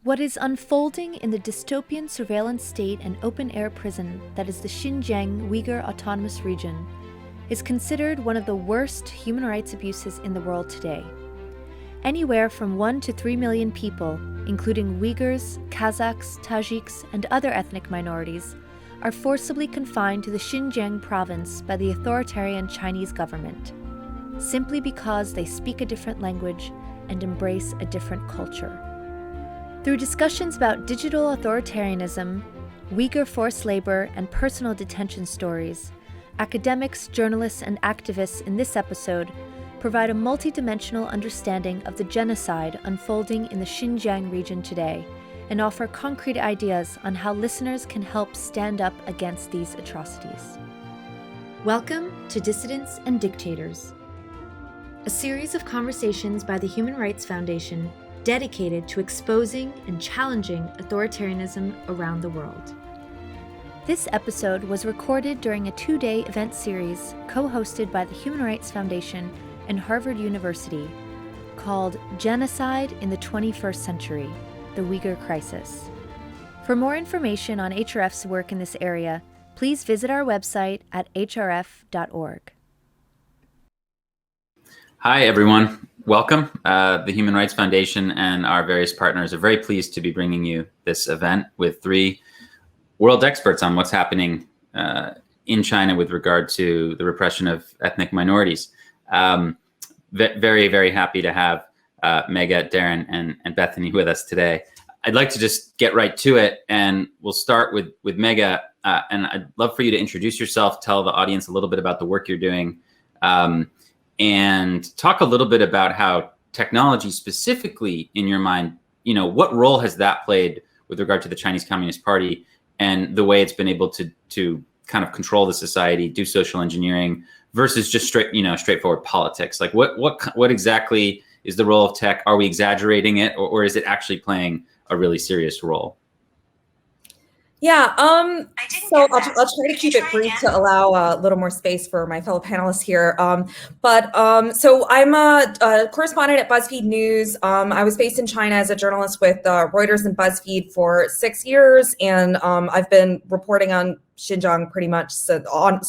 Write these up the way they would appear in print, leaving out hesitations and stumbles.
What is unfolding in the dystopian surveillance state and open-air prison that is the Xinjiang Uyghur Autonomous Region is considered one of the worst human rights abuses in the world today. Anywhere from 1 to 3 million people, including Uyghurs, Kazakhs, Tajiks, and other ethnic minorities, are forcibly confined to the Xinjiang province by the authoritarian Chinese government, simply because they speak a different language and embrace a different culture. Through discussions about digital authoritarianism, Uyghur forced labor, and personal detention stories, academics, journalists, and activists in this episode provide a multidimensional understanding of the genocide unfolding in the Xinjiang region today and offer concrete ideas on how listeners can help stand up against these atrocities. Welcome to Dissidents and Dictators, a series of conversations by the Human Rights Foundation dedicated to exposing and challenging authoritarianism around the world. This episode was recorded during a 2-day event series co-hosted by the Human Rights Foundation and Harvard University called Genocide in the 21st Century, the Uyghur Crisis. For more information on HRF's work in this area, please visit our website at hrf.org. Hi, everyone. Welcome. The Human Rights Foundation and our various partners are very pleased to be bringing you this event with 3 world experts on what's happening in China with regard to the repression of ethnic minorities. Very, very happy to have Megha, Darren, and Bethany with us today. I'd like to just get right to it, and we'll start with Megha. And I'd love for you to introduce yourself, tell the audience a little bit about the work you're doing, and talk a little bit about how technology specifically, in your mind, what role has that played with regard to the Chinese Communist Party and the way it's been able to kind of control the society, do social engineering versus just straightforward politics. Like what exactly is the role of tech? Are we exaggerating it, or is it actually playing a really serious role? Yeah, so I'll try to keep it brief to allow a little more space for my fellow panelists here. So I'm a correspondent at Buzzfeed News. I was based in China as a journalist with Reuters and Buzzfeed for 6 years, and I've been reporting on Xinjiang pretty much on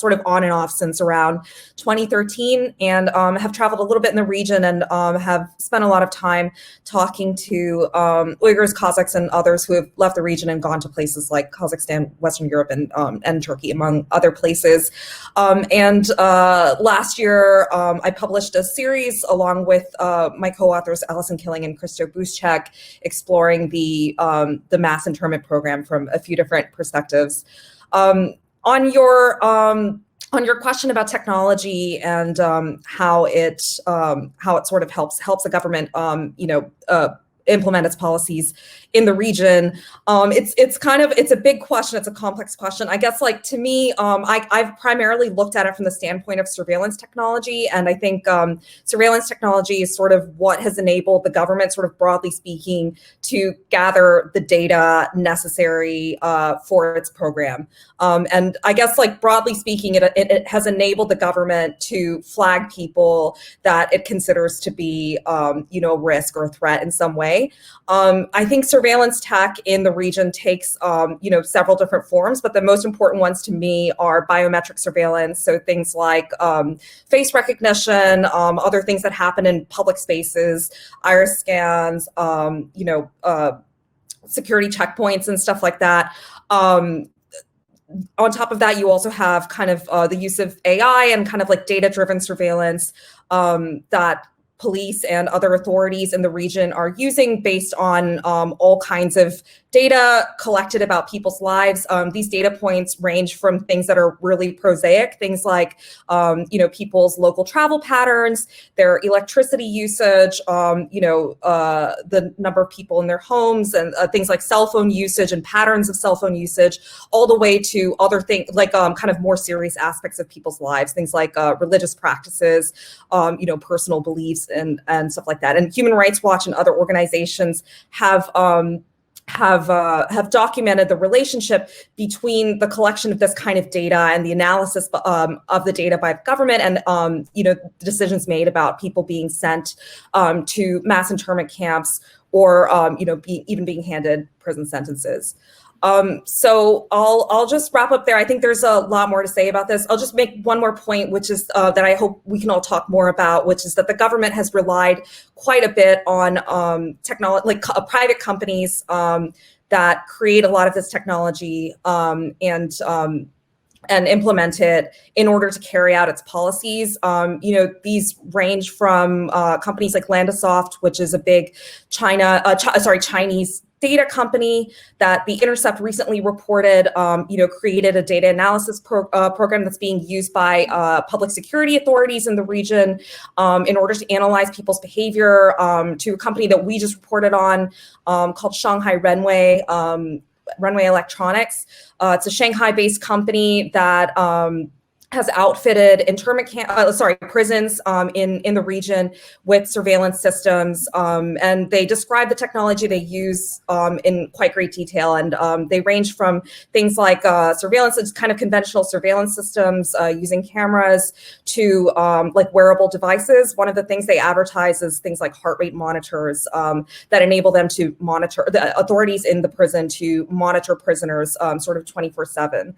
and off since around 2013, and have traveled a little bit in the region and have spent a lot of time talking to Uyghurs, Kazakhs, and others who have left the region and gone to places like Kazakhstan, Western Europe, and Turkey, among other places. Last year, I published a series along with my co-authors Alison Killing and Christo Buschek, exploring the mass internment program from a few different perspectives. On your question about technology and how it sort of helps the government implement its policies in the region, it's a big question. It's a complex question. I guess, like, to me, I've primarily looked at it from the standpoint of surveillance technology, and I think surveillance technology is sort of what has enabled the government, sort of broadly speaking, to gather the data necessary for its program. And I guess, like, broadly speaking, it has enabled the government to flag people that it considers to be a risk or a threat in some way. I think surveillance tech in the region takes, several different forms, but the most important ones to me are biometric surveillance. So things like face recognition, other things that happen in public spaces, iris scans, security checkpoints and stuff like that. On top of that, you also have kind of the use of AI and kind of like data-driven surveillance that police and other authorities in the region are using based on all kinds of data collected about people's lives. These data points range from things that are really prosaic, things like, people's local travel patterns, their electricity usage, the number of people in their homes, and things like cell phone usage and patterns of cell phone usage, all the way to other things like kind of more serious aspects of people's lives, things like religious practices, personal beliefs and stuff like that. And Human Rights Watch and other organizations have documented the relationship between the collection of this kind of data and the analysis of the data by the government and the decisions made about people being sent to mass internment camps or even being handed prison sentences. So I'll just wrap up there. I think there's a lot more to say about this. I'll just make one more point, which is that I hope we can all talk more about, which is that the government has relied quite a bit on technology, like private companies that create a lot of this technology and implement it in order to carry out its policies. These range from companies like Landasoft, which is a big Chinese data company that The Intercept recently reported, created a data analysis program that's being used by public security authorities in the region in order to analyze people's behavior, to a company that we just reported on called Shanghai Renwei Electronics. It's a Shanghai-based company that has outfitted prisons in the region with surveillance systems, and they describe the technology they use in quite great detail. And they range from things like surveillance, it's kind of conventional surveillance systems using cameras, to like wearable devices. One of the things they advertise is things like heart rate monitors that enable them to monitor, the authorities in the prison to monitor prisoners sort of 24/7.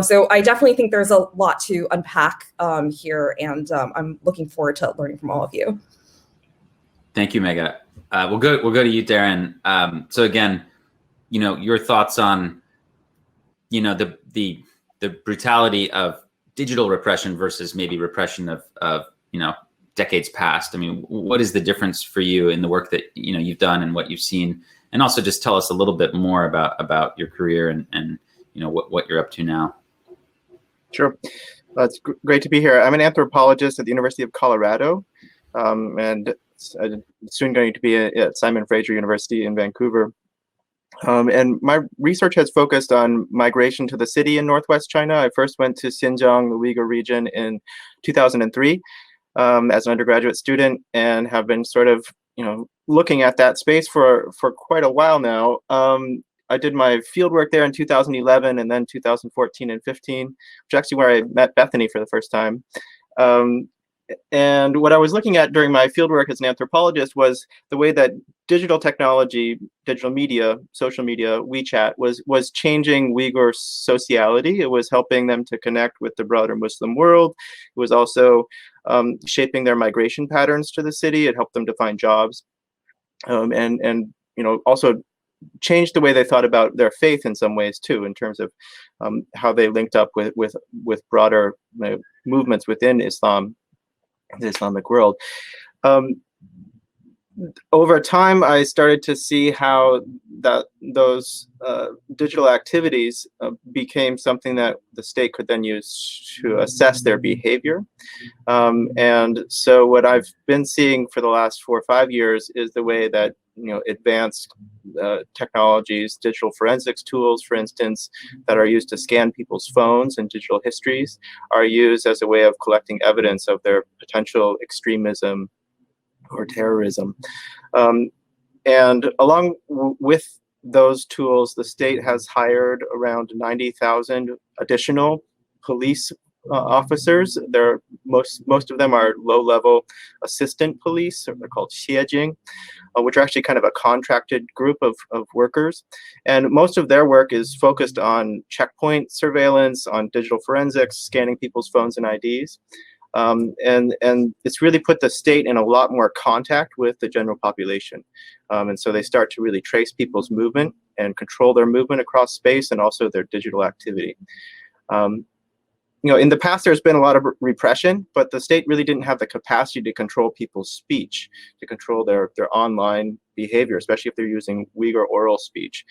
So I definitely think there's a lot to unpack here, and I'm looking forward to learning from all of you. Thank you, Megha. We'll go to you, Darren. So again, your thoughts on the brutality of digital repression versus maybe repression of decades past. I mean, what is the difference for you in the work that you've done and what you've seen? And also just tell us a little bit more about your career and what you're up to now. Sure. It's great to be here. I'm an anthropologist at the University of Colorado, and I'm soon going to be at Simon Fraser University in Vancouver. And my research has focused on migration to the city in northwest China. I first went to Xinjiang, the Uyghur region, in 2003 as an undergraduate student, and have been sort of looking at that space for quite a while now. I did my fieldwork there in 2011 and then 2014 and 15, which is actually where I met Bethany for the first time. And what I was looking at during my fieldwork as an anthropologist was the way that digital technology, digital media, social media, WeChat was changing Uyghur sociality. It was helping them to connect with the broader Muslim world. It was also shaping their migration patterns to the city. It helped them to find jobs, and also changed the way they thought about their faith in some ways too, in terms of how they linked up with broader movements within Islam, the Islamic world. Over time, I started to see how those digital activities became something that the state could then use to assess their behavior. And so what I've been seeing for the last 4 or 5 years is the way that advanced technologies, digital forensics tools, for instance, that are used to scan people's phones and digital histories, are used as a way of collecting evidence of their potential extremism or terrorism. And along with those tools, the state has hired around 90,000 additional police officers. Most of them are low-level assistant police, or they're called xiejing, which are actually kind of a contracted group of workers. And most of their work is focused on checkpoint surveillance, on digital forensics, scanning people's phones and IDs. And it's really put the state in a lot more contact with the general population. And so they start to really trace people's movement and control their movement across space and also their digital activity. In the past, there's been a lot of repression, but the state really didn't have the capacity to control people's speech, to control their online behavior, especially if they're using Uyghur oral speech.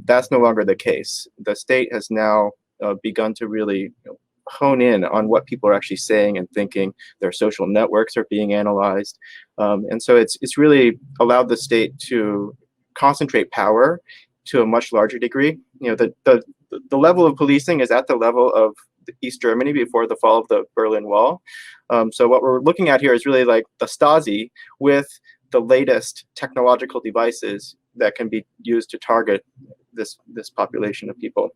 That's no longer the case. The state has now begun to really hone in on what people are actually saying and thinking. Their social networks are being analyzed. And so it's really allowed the state to concentrate power to a much larger degree. The level of policing is at the level of East Germany before the fall of the Berlin Wall. So what we're looking at here is really like the Stasi with the latest technological devices that can be used to target this population of people,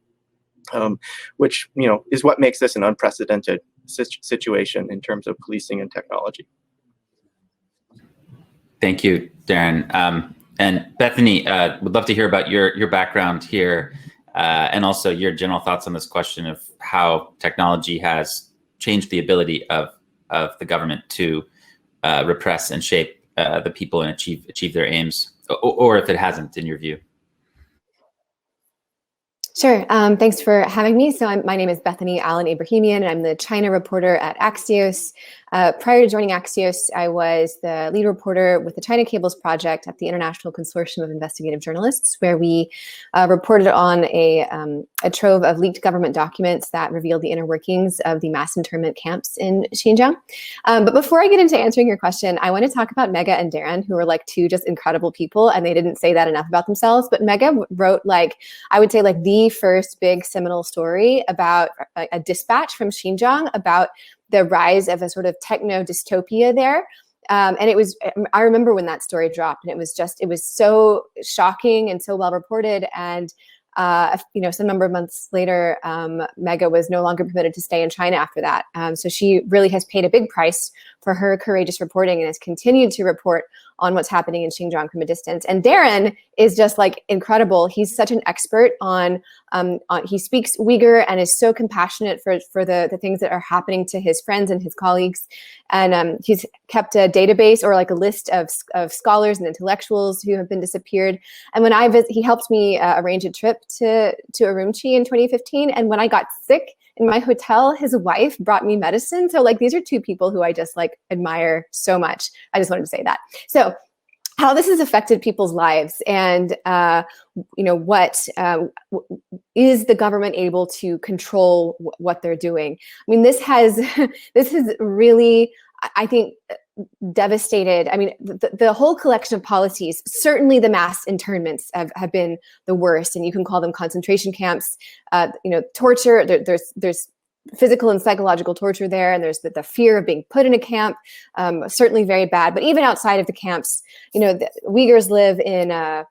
which is what makes this an unprecedented situation in terms of policing and technology. Thank you, Darren. And Bethany, would love to hear about your background here, and also your general thoughts on this question of how technology has changed the ability of the government to repress and shape the people and achieve their aims, or if it hasn't, in your view. Sure. Thanks for having me. So my name is Bethany Allen-Ebrahiminan, and I'm the China reporter at Axios. Prior to joining Axios, I was the lead reporter with the China Cables Project at the International Consortium of Investigative Journalists, where we reported on a trove of leaked government documents that revealed the inner workings of the mass internment camps in Xinjiang. But before I get into answering your question, I want to talk about Megha and Darren, who are like two just incredible people, and they didn't say that enough about themselves. But Megha wrote, like, I would say, like, the first big seminal story about a dispatch from Xinjiang about the rise of a sort of techno dystopia there. And it was, I remember when that story dropped, and it was so shocking and so well reported. And, some number of months later, Megha was no longer permitted to stay in China after that. So she really has paid a big price for her courageous reporting and has continued to report on what's happening in Xinjiang from a distance. And Darren is just like incredible. He's such an expert on he speaks Uyghur and is so compassionate for the things that are happening to his friends and his colleagues. And he's kept a database, or like a list of scholars and intellectuals who have been disappeared. And when I visit, he helped me arrange a trip to Urumqi in 2015. And when I got sick in my hotel, his wife brought me medicine. So like, these are two people who I just like admire so much. I just wanted to say that. So how this has affected people's lives, and what is the government able to control what they're doing? I mean, this has really, I think, devastated. I mean, the whole collection of policies, certainly the mass internments have been the worst, and you can call them concentration camps. Torture. There's physical and psychological torture there, and there's the fear of being put in a camp, certainly very bad. But even outside of the camps, the Uyghurs live in a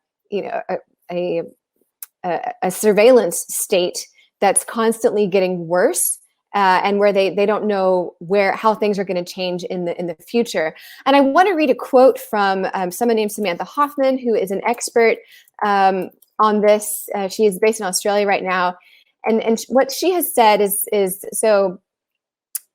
surveillance state that's constantly getting worse, and where they don't know how things are going to change in the future. And I want to read a quote from someone named Samantha Hoffman, who is an expert on this. She is based in Australia right now. And what she has said is so.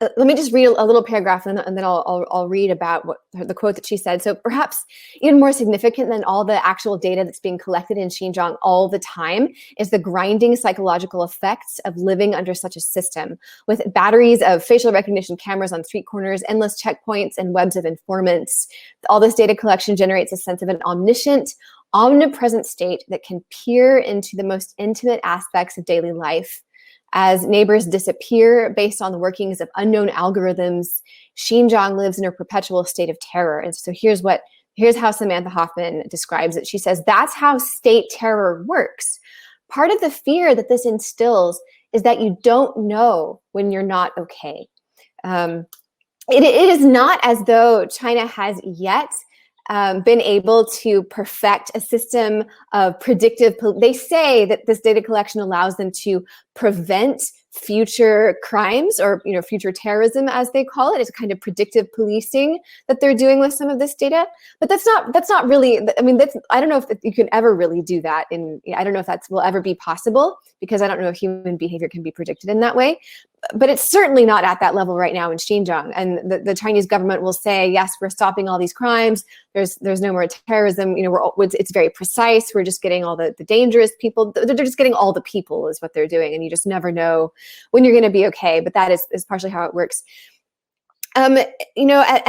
Let me just read a little paragraph, and then I'll read about the quote that she said. So perhaps even more significant than all the actual data that's being collected in Xinjiang all the time is the grinding psychological effects of living under such a system, with batteries of facial recognition cameras on street corners, endless checkpoints, and webs of informants. All this data collection generates a sense of an omnipresent state that can peer into the most intimate aspects of daily life. As neighbors disappear based on the workings of unknown algorithms, Xinjiang lives in a perpetual state of terror. And so here's how Samantha Hoffman describes it. She says, that's how state terror works. Part of the fear that this instills is that you don't know when you're not okay. It is not as though China has yet been able to perfect a system of predictive. They say that this data collection allows them to prevent future crimes, or future terrorism, as they call it. It's a kind of predictive policing that they're doing with some of this data. But that's not really. I mean, I don't know if you can ever really do that. I don't know if that will ever be possible, because I don't know if human behavior can be predicted in that way. But it's certainly not at that level right now in Xinjiang. And the Chinese government will say, yes, we're stopping all these crimes. There's no more terrorism. It's very precise. We're just getting all the dangerous people. They're just getting all the people is what they're doing. And you just never know when you're going to be okay. But that is partially how it works. And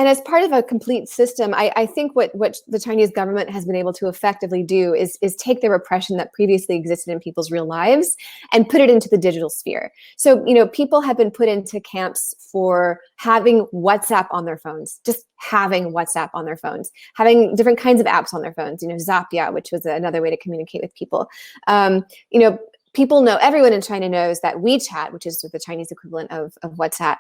as part of a complete system, I think what the Chinese government has been able to effectively do is take the repression that previously existed in people's real lives and put it into the digital sphere. So, people have been put into camps for having WhatsApp on their phones, just having WhatsApp on their phones, having different kinds of apps on their phones, Zapier, which was another way to communicate with people. People know, everyone in China knows that WeChat, which is the Chinese equivalent of WhatsApp,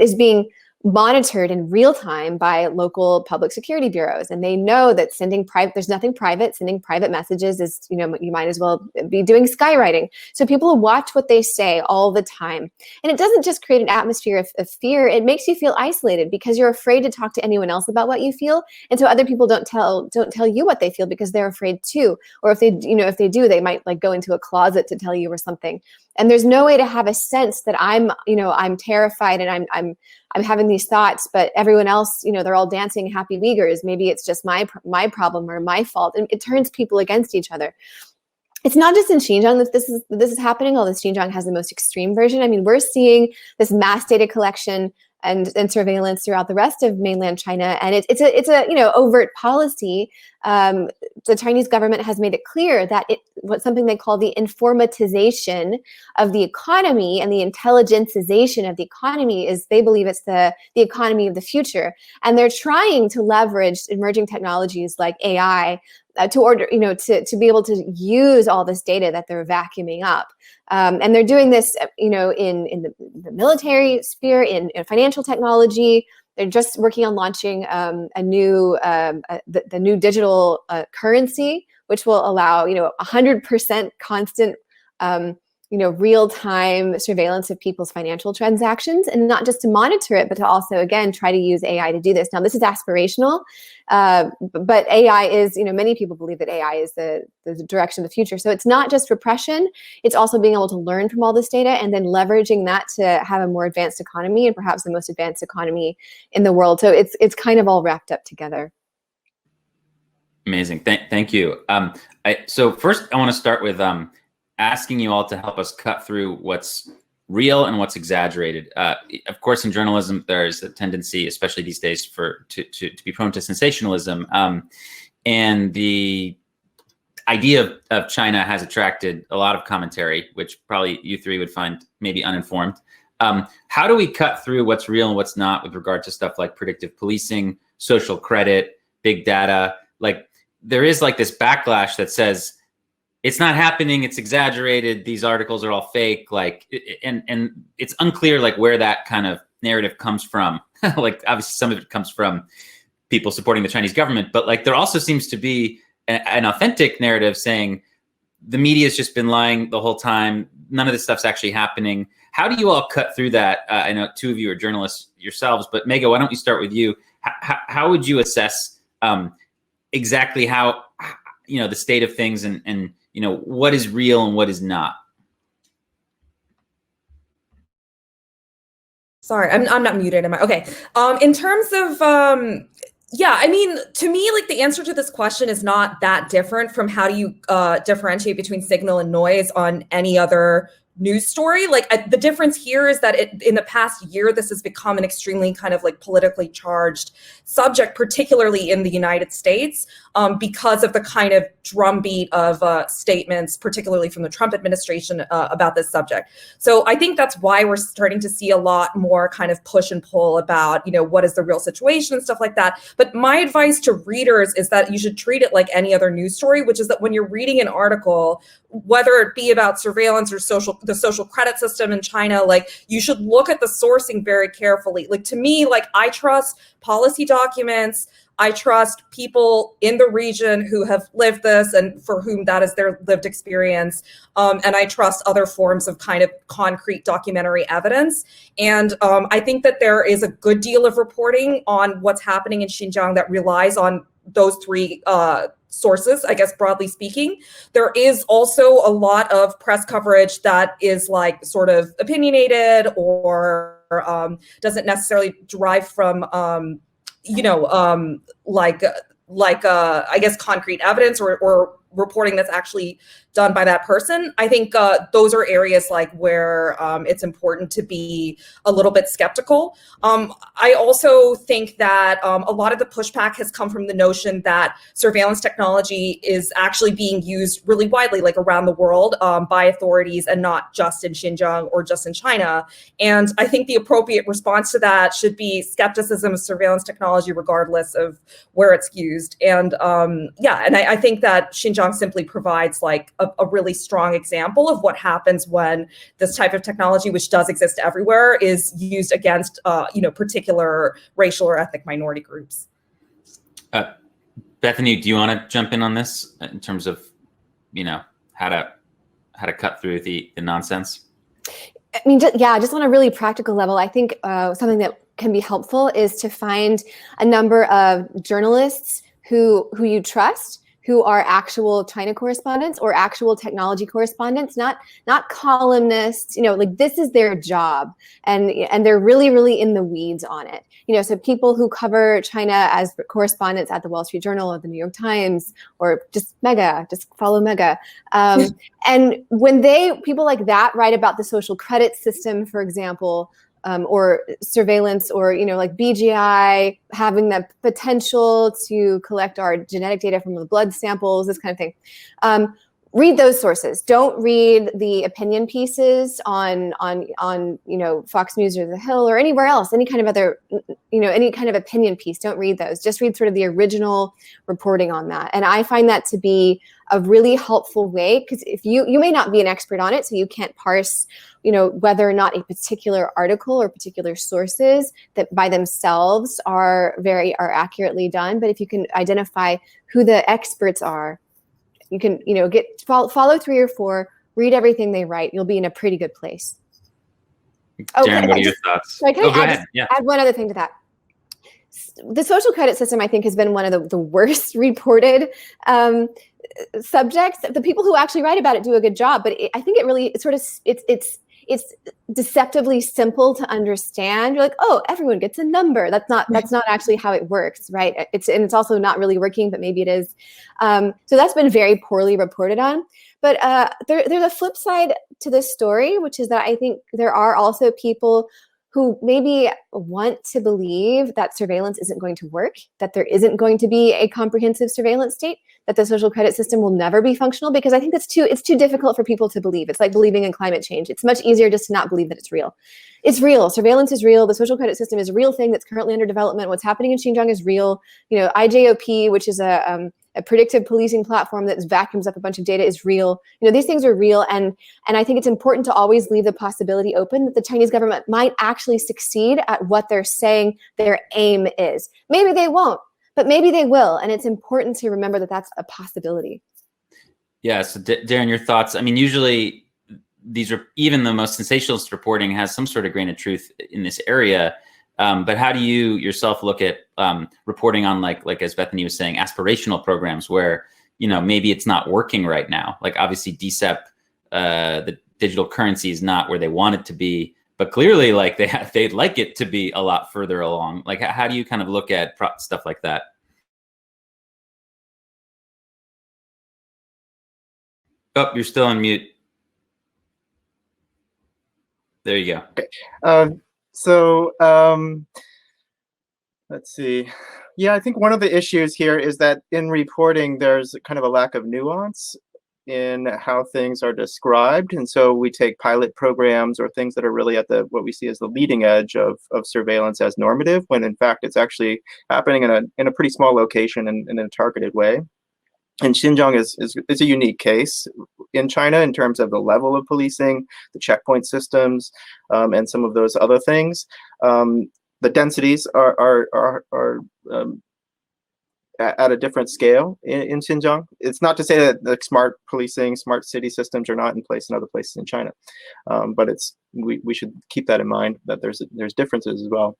is being monitored in real time by local public security bureaus. And they know that there's nothing private, sending private messages is, you might as well be doing skywriting. So people watch what they say all the time. And it doesn't just create an atmosphere of fear, it makes you feel isolated because you're afraid to talk to anyone else about what you feel. And so other people don't tell you what they feel because they're afraid too. Or if they do, they might like go into a closet to tell you or something. And there's no way to have a sense that I'm terrified and I'm having these thoughts, but everyone else, they're all dancing happy Uyghurs. Maybe it's just my problem or my fault. And it turns people against each other. It's not just in Xinjiang that this is happening, although Xinjiang has the most extreme version. I mean, we're seeing this mass data collection and surveillance throughout the rest of mainland China, and it's a overt policy. The Chinese government has made it clear that what's something they call the informatization of the economy and the intelligencization of the economy is, they believe it's the economy of the future, and they're trying to leverage emerging technologies like AI to be able to use all this data that they're vacuuming up. And they're doing this, in the military sphere, in financial technology. They're just working on launching the new digital currency, which will allow 100% constant real-time surveillance of people's financial transactions, and not just to monitor it, but to also, again, try to use AI to do this. Now, this is aspirational, but AI is, many people believe that AI is the direction of the future. So it's not just repression, it's also being able to learn from all this data and then leveraging that to have a more advanced economy, and perhaps the most advanced economy in the world. So it's kind of all wrapped up together. Amazing. Thank you. So first, I want to start with asking you all to help us cut through what's real and what's exaggerated. Of course, in journalism, there's a tendency, especially these days, to be prone to sensationalism. And the idea of China has attracted a lot of commentary, which probably you three would find maybe uninformed. How do we cut through what's real and what's not with regard to stuff like predictive policing, social credit, big data? Like, there is like this backlash that says, it's not happening, it's exaggerated, these articles are all fake, and it's unclear like where that kind of narrative comes from. Like, obviously some of it comes from people supporting the Chinese government, but like there also seems to be an authentic narrative saying the media's just been lying the whole time, none of this stuff's actually happening. How do you all cut through that? I know two of you are journalists yourselves, but Megha, why don't we start with you? How would you assess exactly how, the state of things and what is real and what is not? Sorry, I'm not muted, am I? Okay. In terms of, I mean, to me, like the answer to this question is not that different from how do you differentiate between signal and noise on any other news story. Like the difference here is that in the past year, this has become an extremely kind of like politically charged subject, particularly in the United States, because of the kind of drumbeat of statements, particularly from the Trump administration about this subject. So I think that's why we're starting to see a lot more kind of push and pull about, what is the real situation and stuff like that. But my advice to readers is that you should treat it like any other news story, which is that when you're reading an article, whether it be about surveillance or the social credit system in China, like you should look at the sourcing very carefully. Like to me, like I trust policy documents. I trust people in the region who have lived this and for whom that is their lived experience. And I trust other forms of kind of concrete documentary evidence. And I think that there is a good deal of reporting on what's happening in Xinjiang that relies on those three sources, I guess, broadly speaking. There is also a lot of press coverage that is like sort of opinionated or doesn't necessarily derive from, I guess, concrete evidence or reporting that's actually done by that person. I think those are areas like where it's important to be a little bit skeptical. I also think that a lot of the pushback has come from the notion that surveillance technology is actually being used really widely, like around the world by authorities and not just in Xinjiang or just in China. And I think the appropriate response to that should be skepticism of surveillance technology, regardless of where it's used. And and I think that Xinjiang Xinjiang simply provides like a really strong example of what happens when this type of technology, which does exist everywhere, is used against particular racial or ethnic minority groups. Bethany, do you want to jump in on this in terms of, how to cut through the nonsense? I mean, just on a really practical level, I think something that can be helpful is to find a number of journalists who you trust, who are actual China correspondents or actual technology correspondents, not columnists. Like this is their job, and they're really, really in the weeds on it. So people who cover China as correspondents at the Wall Street Journal or the New York Times, or just follow Megha. And when people like that write about the social credit system, for example, or surveillance, or like BGI having the potential to collect our genetic data from the blood samples, this kind of thing. Read those sources. Don't read the opinion pieces on Fox News or The Hill or anywhere else. Any kind of other any kind of opinion piece. Don't read those. Just read sort of the original reporting on that. And I find that to be a really helpful way, because if you may not be an expert on it, so you can't parse whether or not a particular article or particular sources that by themselves are accurately done. But if you can identify who the experts are, you can follow 3 or 4, read everything they write. You'll be in a pretty good place. Darren, what are your thoughts? Go ahead. Add one other thing to that. The social credit system, I think, has been one of the worst reported subjects. The people who actually write about it do a good job, but I think it's deceptively simple to understand. You're like, oh, everyone gets a number. That's not actually how it works, right? It's also not really working, but maybe it is. So that's been very poorly reported on. But there's a flip side to this story, which is that I think there are also people who maybe want to believe that surveillance isn't going to work, that there isn't going to be a comprehensive surveillance state, that the social credit system will never be functional, because I think it's too difficult for people to believe. It's like believing in climate change. It's much easier just to not believe that it's real. It's real. Surveillance is real. The social credit system is a real thing that's currently under development. What's happening in Xinjiang is real. IJOP, which is a predictive policing platform that vacuums up a bunch of data, is real. These things are real. And I think it's important to always leave the possibility open that the Chinese government might actually succeed at what they're saying their aim is. Maybe they won't, but maybe they will. And it's important to remember that that's a possibility. Yeah. So Darren, your thoughts? I mean, usually these are, even the most sensationalist reporting has some sort of grain of truth in this area. But how do you yourself look at reporting on like as Bethany was saying, aspirational programs where, maybe it's not working right now? Like obviously DCEP, the digital currency is not where they want it to be, but clearly like they'd like it to be a lot further along. Like how do you kind of look at stuff like that? Oh, you're still on mute. There you go. Okay. Let's see. Yeah, I think one of the issues here is that in reporting, there's kind of a lack of nuance in how things are described. And so we take pilot programs or things that are really at what we see as the leading edge of surveillance as normative, when in fact it's actually happening in a pretty small location and in a targeted way. And Xinjiang is a unique case in China in terms of the level of policing, the checkpoint systems, and some of those other things. The densities are at a different scale in Xinjiang. It's not to say that the smart policing, smart city systems are not in place in other places in China, but we should keep that in mind, that there's differences as well.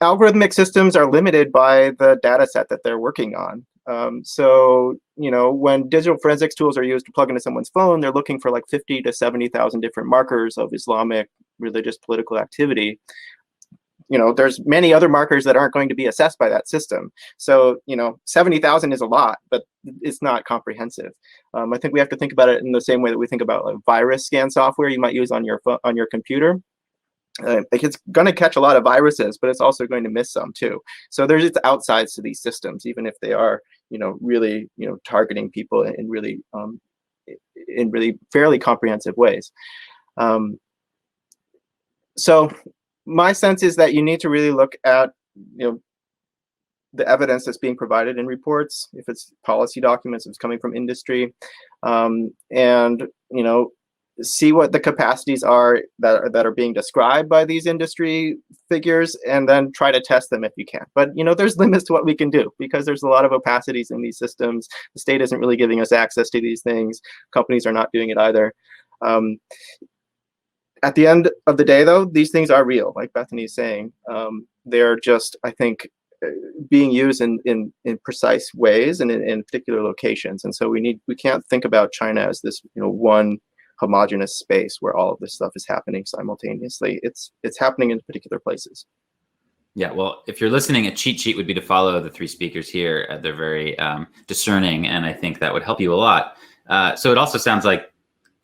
Algorithmic systems are limited by the data set that they're working on. So, when digital forensics tools are used to plug into someone's phone, they're looking for like 50 to 70,000 different markers of Islamic, religious, political activity. There's many other markers that aren't going to be assessed by that system. So, 70,000 is a lot, but it's not comprehensive. I think we have to think about it in the same way that we think about like virus scan software you might use on your computer. It's going to catch a lot of viruses, but it's also going to miss some too. So there's just outsides to these systems, even if they are, really, targeting people in really fairly comprehensive ways. So my sense is that you need to really look at, the evidence that's being provided in reports, if it's policy documents, if it's coming from industry, and see what the capacities are that are being described by these industry figures, and then try to test them if you can. But there's limits to what we can do because there's a lot of opacities in these systems. The state isn't really giving us access to these things. Companies are not doing it either. At the end of the day, though, these things are real, like Bethany is saying. They're just, I think, being used in precise ways and in particular locations. And so we can't think about China as this one homogeneous space where all of this stuff is happening simultaneously. It's happening in particular places. Yeah, well, if you're listening, a cheat sheet would be to follow the three speakers here. They're very discerning, and I think that would help you a lot. So it also sounds like,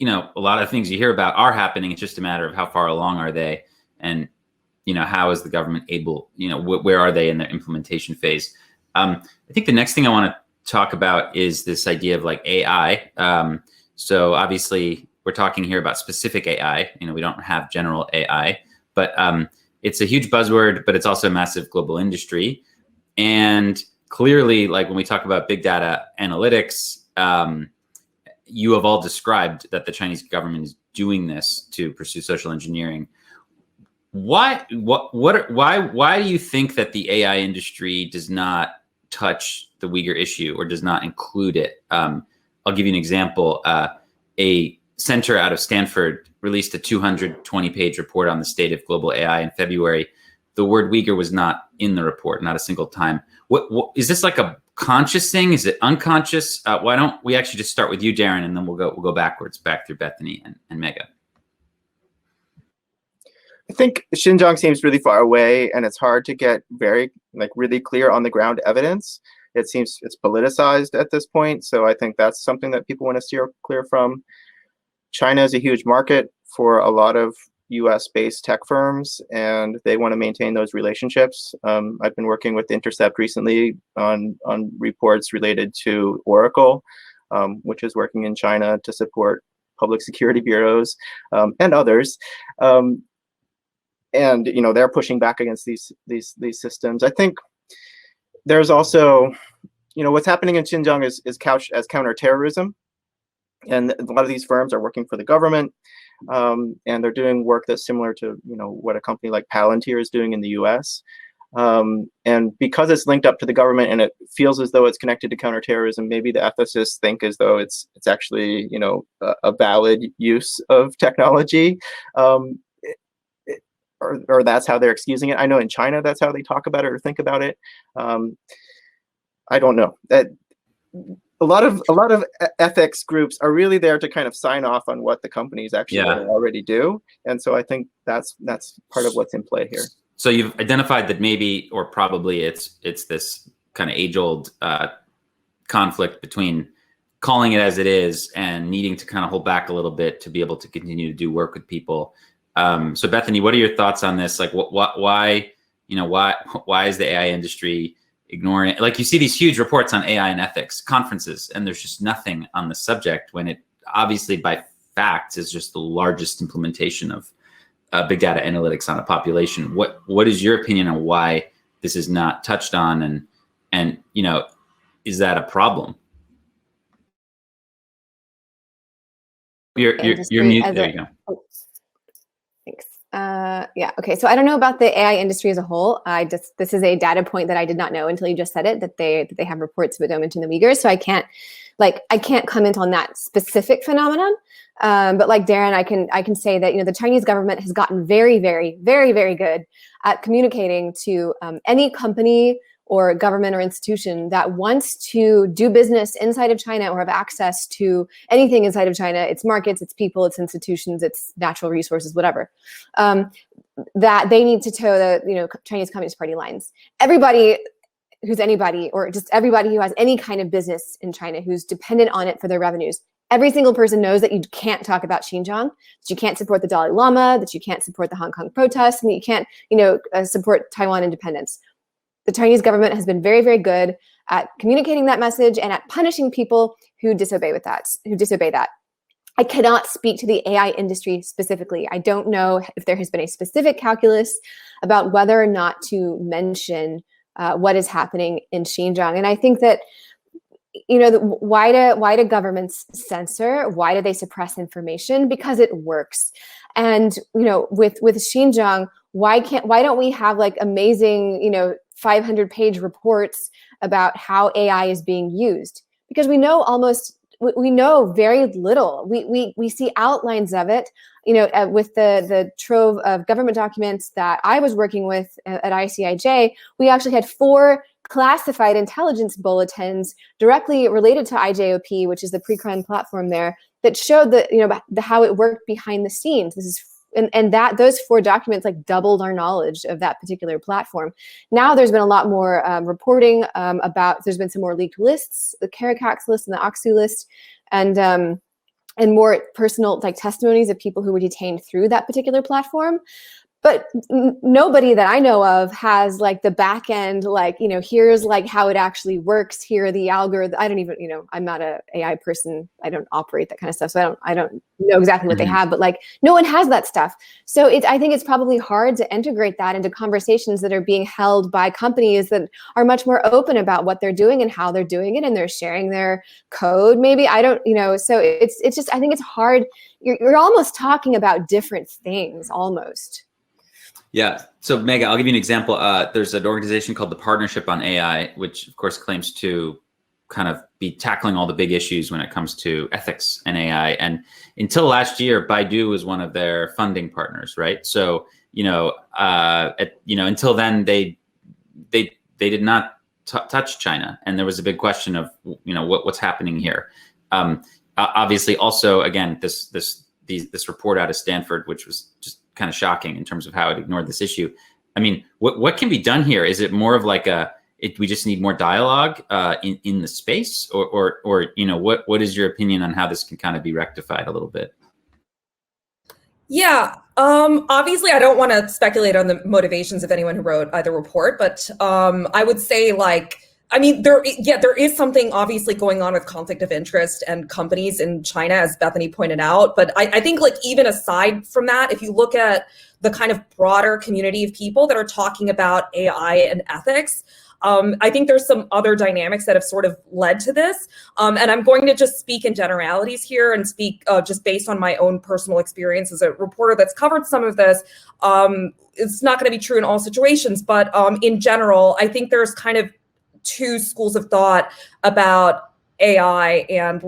a lot of things you hear about are happening. It's just a matter of how far along are they, and how is the government able, where are they in their implementation phase? I think the next thing I want to talk about is this idea of like AI. So obviously we're talking here about specific AI. We don't have general AI, but it's a huge buzzword, but it's also a massive global industry. And clearly, like when we talk about big data analytics, you have all described that the Chinese government is doing this to pursue social engineering. Why do you think that the AI industry does not touch the Uyghur issue or does not include it? I'll give you an example. A center out of Stanford released a 220-page report on the state of global AI in February. The word Uyghur was not in the report, not a single time. What is this, like a conscious thing? Is it unconscious? Why don't we actually just start with you, Darren, and then we'll go backwards, back through Bethany and Megha. I think Xinjiang seems really far away, and it's hard to get really clear on the ground evidence. It seems it's politicized at this point, so I think that's something that people want to steer clear from. China is a huge market for a lot of US-based tech firms, and they want to maintain those relationships. I've been working with Intercept recently on reports related to Oracle, which is working in China to support public security bureaus and others. And they're pushing back against these systems. I think there's also, what's happening in Xinjiang is couched as counterterrorism, and a lot of these firms are working for the government, and they're doing work that's similar to what a company like Palantir is doing in the U.S. And because it's linked up to the government and it feels as though it's connected to counterterrorism, maybe the ethicists think as though it's actually a valid use of technology. Or that's how they're excusing it. I know in China that's how they talk about it or think about it. I don't know. That a lot of ethics groups are really there to kind of sign off on what the companies actually already do, and so I think that's part of what's in play here. So you've identified that maybe or probably it's this kind of age-old conflict between calling it as it is and needing to kind of hold back a little bit to be able to continue to do work with people. So Bethany, what are your thoughts on this? Like, why is the AI industry ignoring it? Like, you see these huge reports on AI and ethics conferences, and there's just nothing on the subject when it obviously by facts is just the largest implementation of big data analytics on a population. What is your opinion on why this is not touched on, and is that a problem? You're mute. There you go. Oh. Thanks. Yeah. Okay. So I don't know about the AI industry as a whole. This is a data point that I did not know until you just said it, that they have reports of mentioning the Uyghurs. So I can't comment on that specific phenomenon. But like Darren, I can say that the Chinese government has gotten very, very, very, very good at communicating to any company or government or institution that wants to do business inside of China or have access to anything inside of China, its markets, its people, its institutions, its natural resources, whatever, that they need to toe the Chinese Communist Party lines. Everybody who's anybody, or just everybody who has any kind of business in China who's dependent on it for their revenues, every single person knows that you can't talk about Xinjiang, that you can't support the Dalai Lama, that you can't support the Hong Kong protests, and that you can't support Taiwan independence. The Chinese government has been very, very good at communicating that message and at punishing people who disobey that. I cannot speak to the AI industry specifically. I don't know if there has been a specific calculus about whether or not to mention what is happening in Xinjiang. And I think that, why do governments censor? Why do they suppress information? Because it works. And with Xinjiang, why don't we have like amazing 500-page reports about how AI is being used? Because we know very little. We see outlines of it, with the trove of government documents that I was working with at ICIJ. We actually had 4 classified intelligence bulletins directly related to IJOP, which is the pre-crime platform there, that showed how it worked behind the scenes. This is and that those 4 documents like doubled our knowledge of that particular platform. Now there's been a lot more reporting about. There's been some more leaked lists, the Caracax list and the Aksu list, and more personal testimonies of people who were detained through that particular platform. But nobody that I know of has the back end, here's how it actually works. Here are the algorithms. I don't even, I'm not a AI person. I don't operate that kind of stuff. So I don't know exactly what they have, but no one has that stuff. So I think it's probably hard to integrate that into conversations that are being held by companies that are much more open about what they're doing and how they're doing it. And they're sharing their code. Maybe so it's just, I think it's hard. You're almost talking about different things almost. Yeah. So Megha, I'll give you an example. There's an organization called the Partnership on AI, which of course claims to kind of be tackling all the big issues when it comes to ethics and AI. And until last year, Baidu was one of their funding partners, right? So, until then, they did not touch China. And there was a big question of, what's happening here. Obviously, also, again, this report out of Stanford, which was just kind of shocking in terms of how it ignored this issue. I mean, what can be done here? Is it more of we just need more dialogue in the space, or what is your opinion on how this can kind of be rectified a little bit? Yeah, obviously I don't want to speculate on the motivations of anyone who wrote either report, but I would say there is something obviously going on with conflict of interest and companies in China, as Bethany pointed out. But I think even aside from that, if you look at the kind of broader community of people that are talking about AI and ethics, I think there's some other dynamics that have sort of led to this. And I'm going to just speak in generalities here and speak just based on my own personal experience as a reporter that's covered some of this. It's not going to be true in all situations, but in general, I think there's kind of 2 schools of thought about AI and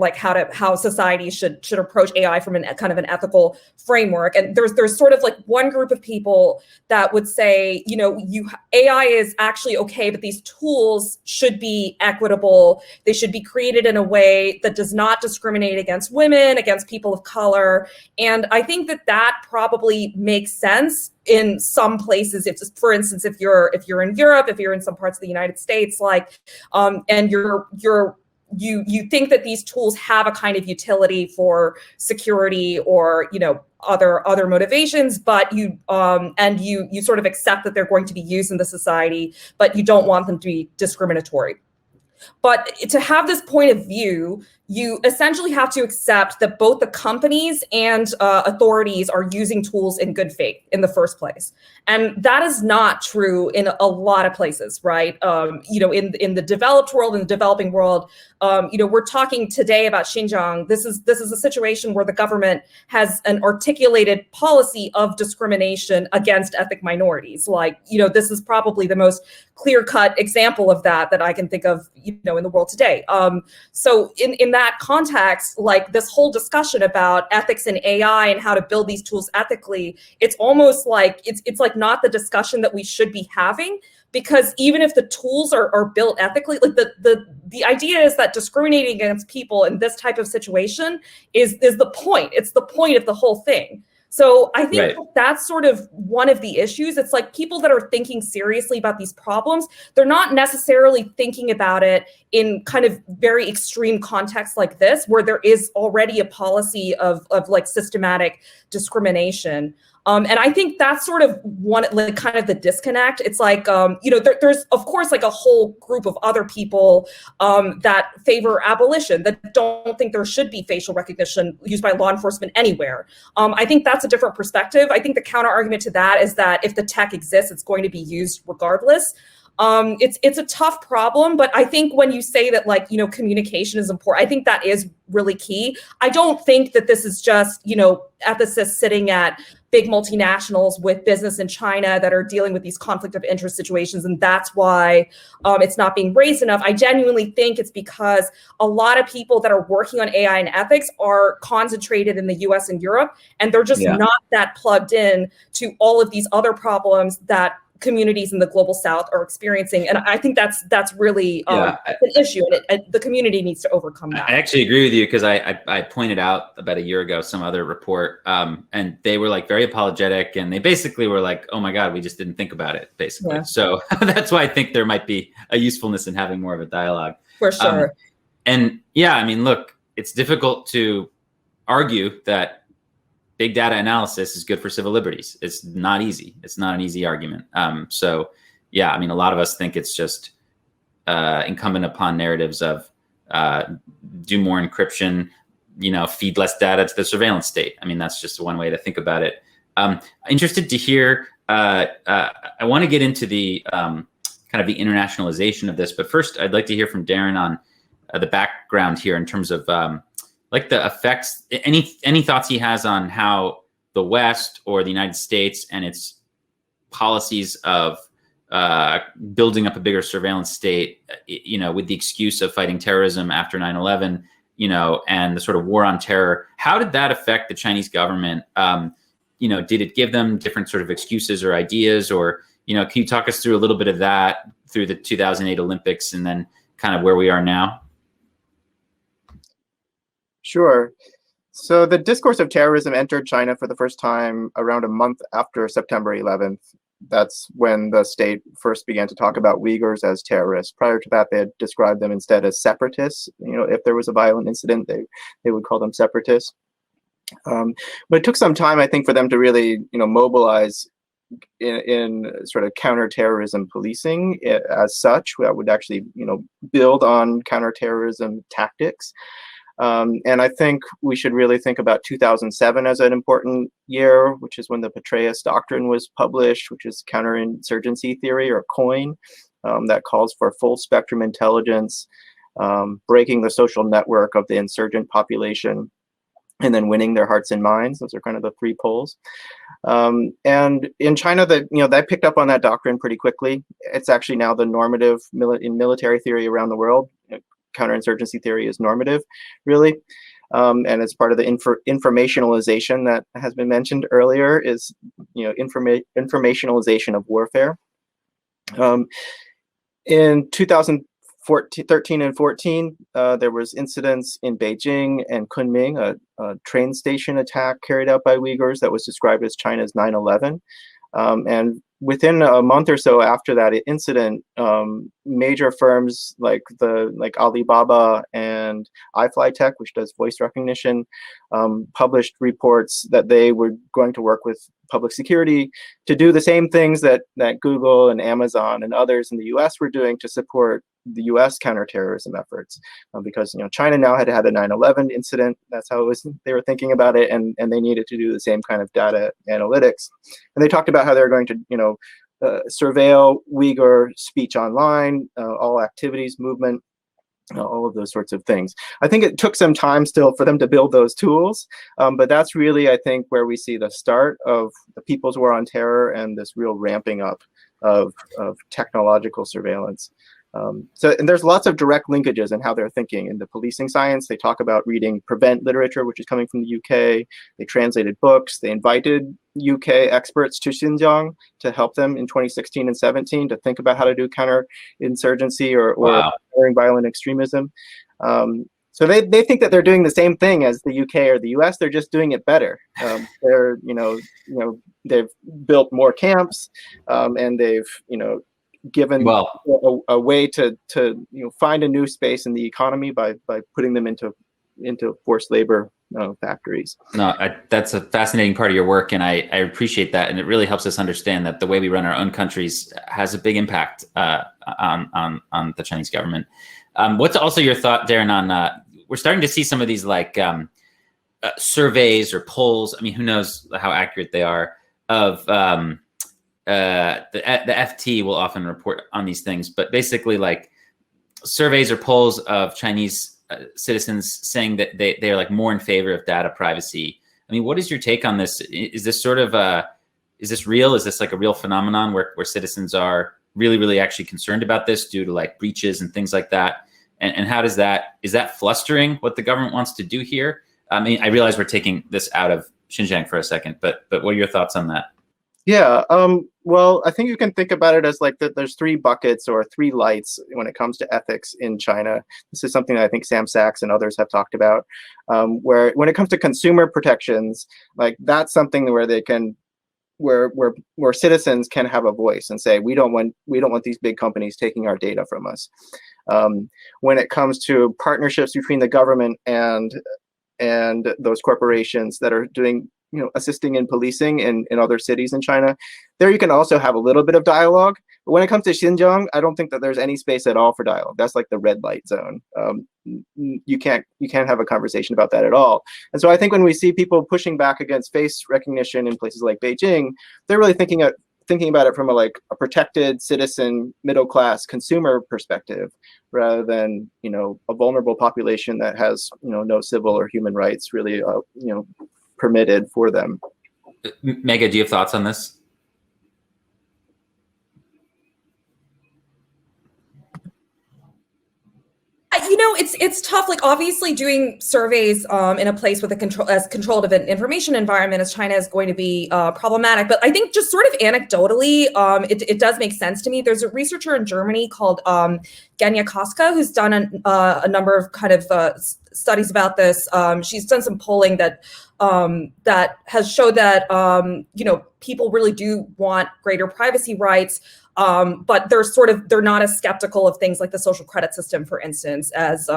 how society should approach AI from an ethical framework. And there's sort of one group of people that would say, AI is actually okay, but these tools should be equitable. They should be created in a way that does not discriminate against women, against people of color. And I think that probably makes sense in some places. If, for instance, if you're in Europe, if you're in some parts of the United States, and you think that these tools have a kind of utility for security or other motivations, but you sort of accept that they're going to be used in the society, but you don't want them to be discriminatory. But to have this point of view, you essentially have to accept that both the companies and authorities are using tools in good faith in the first place. And that is not true in a lot of places, right? In the developed world, in the developing world, we're talking today about Xinjiang. This is a situation where the government has an articulated policy of discrimination against ethnic minorities. This is probably the most clear-cut example of that I can think of, in the world today. So in that context, this whole discussion about ethics and AI and how to build these tools ethically, it's almost it's not the discussion that we should be having, because even if the tools are built ethically, the idea is that discriminating against people in this type of situation is the point. It's the point of the whole thing. So I think that's sort of one of the issues. It's people that are thinking seriously about these problems, they're not necessarily thinking about it in kind of very extreme contexts like this, where there is already a policy of systematic discrimination. And I think that's sort of one, kind of the disconnect. It's there's of course a whole group of other people that favor abolition, that don't think there should be facial recognition used by law enforcement anywhere. I think that's a different perspective. I think the counter argument to that is that if the tech exists, it's going to be used regardless. It's a tough problem, but I think when you say that, like, communication is important, I think that is really key. I don't think that this is just, ethicists sitting at big multinationals with business in China that are dealing with these conflict of interest situations, and that's why it's not being raised enough. I genuinely think it's because a lot of people that are working on AI and ethics are concentrated in the US and Europe, and they're just not that plugged in to all of these other problems that communities in the global South are experiencing. And I think that's really an issue, and the community needs to overcome that. I actually agree with you, because I pointed out about a year ago some other report, and they were like very apologetic, and they basically were like, oh my God, we just didn't think about it, basically. Yeah. So that's why I think there might be a usefulness in having more of a dialogue. For sure. And yeah, I mean, look, it's difficult to argue that big data analysis is good for civil liberties. It's not easy. It's not an easy argument. So yeah, I mean, a lot of us think it's just incumbent upon narratives of do more encryption, feed less data to the surveillance state. I mean, that's just one way to think about it. Interested to hear, I want to get into the kind of the internationalization of this, but first I'd like to hear from Darren on the background here in terms of like the effects, any thoughts he has on how the West or the United States and its policies of building up a bigger surveillance state, with the excuse of fighting terrorism after 9/11, and the sort of war on terror, how did that affect the Chinese government? Did it give them different sort of excuses or ideas, or, can you talk us through a little bit of that through the 2008 Olympics and then kind of where we are now? Sure. So the discourse of terrorism entered China for the first time around a month after September 11th. That's when the state first began to talk about Uyghurs as terrorists. Prior to that, they had described them instead as separatists. If there was a violent incident, they would call them separatists. But it took some time, I think, for them to really, mobilize in sort of counterterrorism policing as such. That would actually, build on counterterrorism tactics. And I think we should really think about 2007 as an important year, which is when the Petraeus Doctrine was published, which is counterinsurgency theory, or COIN, that calls for full spectrum intelligence, breaking the social network of the insurgent population, and then winning their hearts and minds. Those are kind of the three poles. And in China, they picked up on that doctrine pretty quickly. It's actually now the normative in military theory around the world. Counterinsurgency theory is normative, really. And it's part of the informationalization that has been mentioned earlier, is informationalization of warfare. In 2013 and 14, there was incidents in Beijing and Kunming, a train station attack carried out by Uyghurs that was described as China's 9/11. And within a month or so after that incident, major firms like Alibaba and iFlyTech, which does voice recognition, published reports that they were going to work with public security to do the same things that Google and Amazon and others in the US were doing to support the US counterterrorism efforts, because China now had a 9/11 incident. That's how they were thinking about it, and they needed to do the same kind of data analytics. And they talked about how they were going to surveil Uyghur speech online, all activities, movement, all of those sorts of things. I think it took some time still for them to build those tools, but that's really, I think, where we see the start of the People's War on Terror and this real ramping up of technological surveillance. And there's lots of direct linkages in how they're thinking. In the policing science, they talk about reading prevent literature, which is coming from the UK. They translated books. They invited UK experts to Xinjiang to help them in 2016 and 17 to think about how to do counterinsurgency or countering violent extremism. So they think that they're doing the same thing as the UK or the US. They're just doing it better. They've built more camps, and they've given a way to find a new space in the economy by putting them into forced labor factories. No, that's a fascinating part of your work, and I appreciate that, and it really helps us understand that the way we run our own countries has a big impact on the Chinese government. What's also your thought, Darren, on we're starting to see some of these surveys or polls, I mean, who knows how accurate they are, of the FT will often report on these things, but basically like surveys or polls of Chinese citizens saying that they are like more in favor of data privacy. I mean, what is your take on this? Is this sort of is this real? Is this like a real phenomenon where citizens are really, really actually concerned about this due to like breaches and things like that? And how is that flustering what the government wants to do here? I mean, I realize we're taking this out of Xinjiang for a second, but what are your thoughts on that? Yeah, well, I think you can think about it as like that there's three buckets or three lights when it comes to ethics in China. This is something that I think Sam Sachs and others have talked about, where when it comes to consumer protections, like that's something where they can, where citizens can have a voice and say, we don't want these big companies taking our data from us. When it comes to partnerships between the government and those corporations that are doing, assisting in policing in other cities in China, there you can also have a little bit of dialogue. But when it comes to Xinjiang, I don't think that there's any space at all for dialogue. That's like the red light zone. You can't have a conversation about that at all. And so I think when we see people pushing back against face recognition in places like Beijing, they're really thinking about it from a protected citizen, middle class consumer perspective, rather than a vulnerable population that has no civil or human rights really permitted for them. Megha, do you have thoughts on this? It's tough. Like obviously, doing surveys in a place with as controlled of an information environment as China is going to be problematic. But I think just sort of anecdotally, it does make sense to me. There's a researcher in Germany called Genya Koska who's done a number of kind of studies about this. She's done some polling that has showed that people really do want greater privacy rights. But they're not as skeptical of things like the social credit system, for instance, as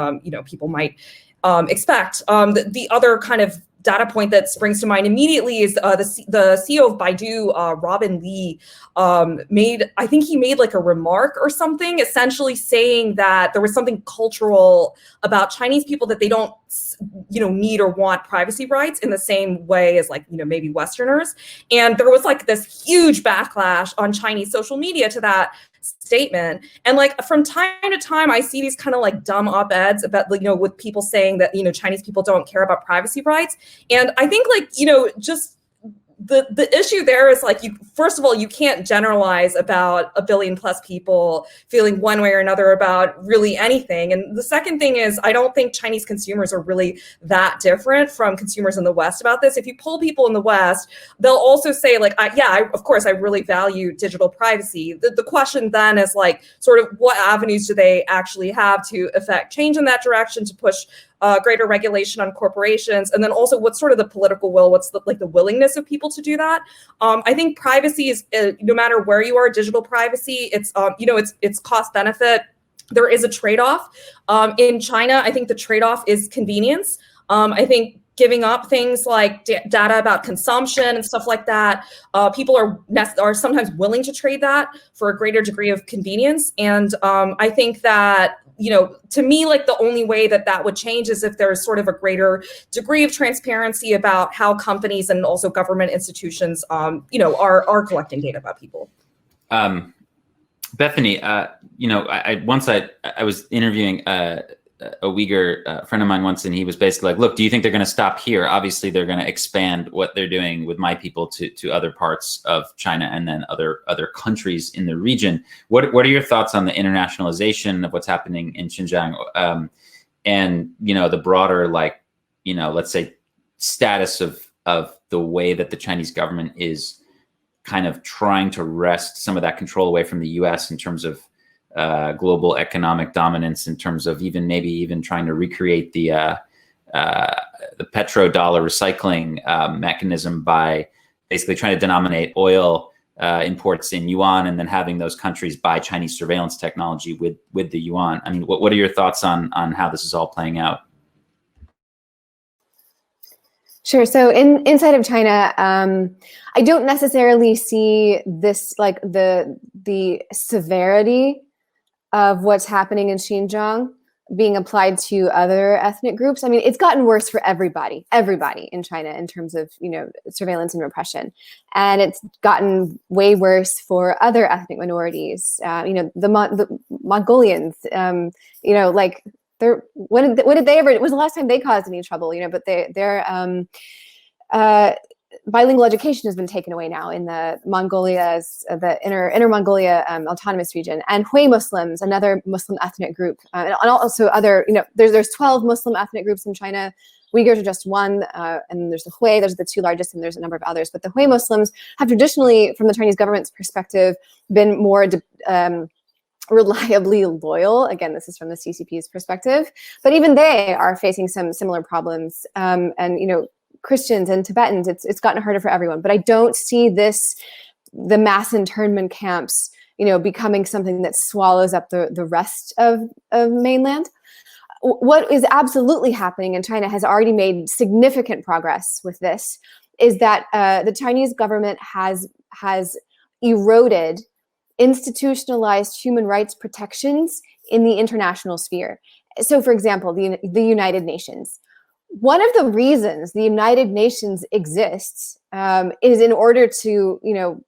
people might expect. The other kind of data point that springs to mind immediately is the CEO of Baidu, Robin Li, made like a remark or something, essentially saying that there was something cultural about Chinese people that they don't need or want privacy rights in the same way as maybe Westerners. And there was like this huge backlash on Chinese social media to that statement. And from time to time, I see these kind of dumb op-eds about with people saying that Chinese people don't care about privacy rights. And I think just the issue there is first of all, you can't generalize about 1 billion plus people feeling one way or another about really anything. And the second thing is, I don't think Chinese consumers are really that different from consumers in the West about this. If you poll people in the West, they'll also say of course, I really value digital privacy. The question then is sort of what avenues do they actually have to affect change in that direction, to push greater regulation on corporations, and then also what's sort of the political will, what's the willingness of people to do that. I think privacy is no matter where you are, digital privacy, it's cost benefit. There is a trade-off. In China, I think the trade-off is convenience. I think giving up things like data about consumption and stuff like that, people are sometimes willing to trade that for a greater degree of convenience. And I think that to me, the only way that would change is if there's sort of a greater degree of transparency about how companies and also government institutions, are collecting data about people. Bethany, I was interviewing a Uyghur friend of mine once, and he was basically like, look, do you think they're going to stop here? Obviously, they're going to expand what they're doing with my people to other parts of China and then other countries in the region. What are your thoughts on the internationalization of what's happening in Xinjiang and, the broader, let's say, status of the way that the Chinese government is kind of trying to wrest some of that control away from the US in terms of global economic dominance, in terms of even trying to recreate the petrodollar recycling mechanism by basically trying to denominate oil imports in yuan and then having those countries buy Chinese surveillance technology with the yuan. I mean, what are your thoughts on how this is all playing out? Sure. So inside of China, I don't necessarily see this the severity of what's happening in Xinjiang being applied to other ethnic groups. I mean, it's gotten worse for everybody in China in terms of, surveillance and repression. And it's gotten way worse for other ethnic minorities. The Mongolians, like when did they ever, it was the last time they caused any trouble, but they're bilingual education has been taken away now in the Inner Mongolia Autonomous Region, and Hui Muslims, another Muslim ethnic group, and also other, there's 12 Muslim ethnic groups in China. Uyghurs are just one, and there's the Hui, those are the two largest, and there's a number of others. But the Hui Muslims have traditionally, from the Chinese government's perspective, been more reliably loyal. Again, this is from the CCP's perspective, but even they are facing some similar problems, and Christians and Tibetans, it's gotten harder for everyone. But I don't see the mass internment camps, becoming something that swallows up the rest of mainland. What is absolutely happening, and China has already made significant progress with this, is that the Chinese government has eroded institutionalized human rights protections in the international sphere. So, for example, the United Nations. One of the reasons the United Nations exists is in order to,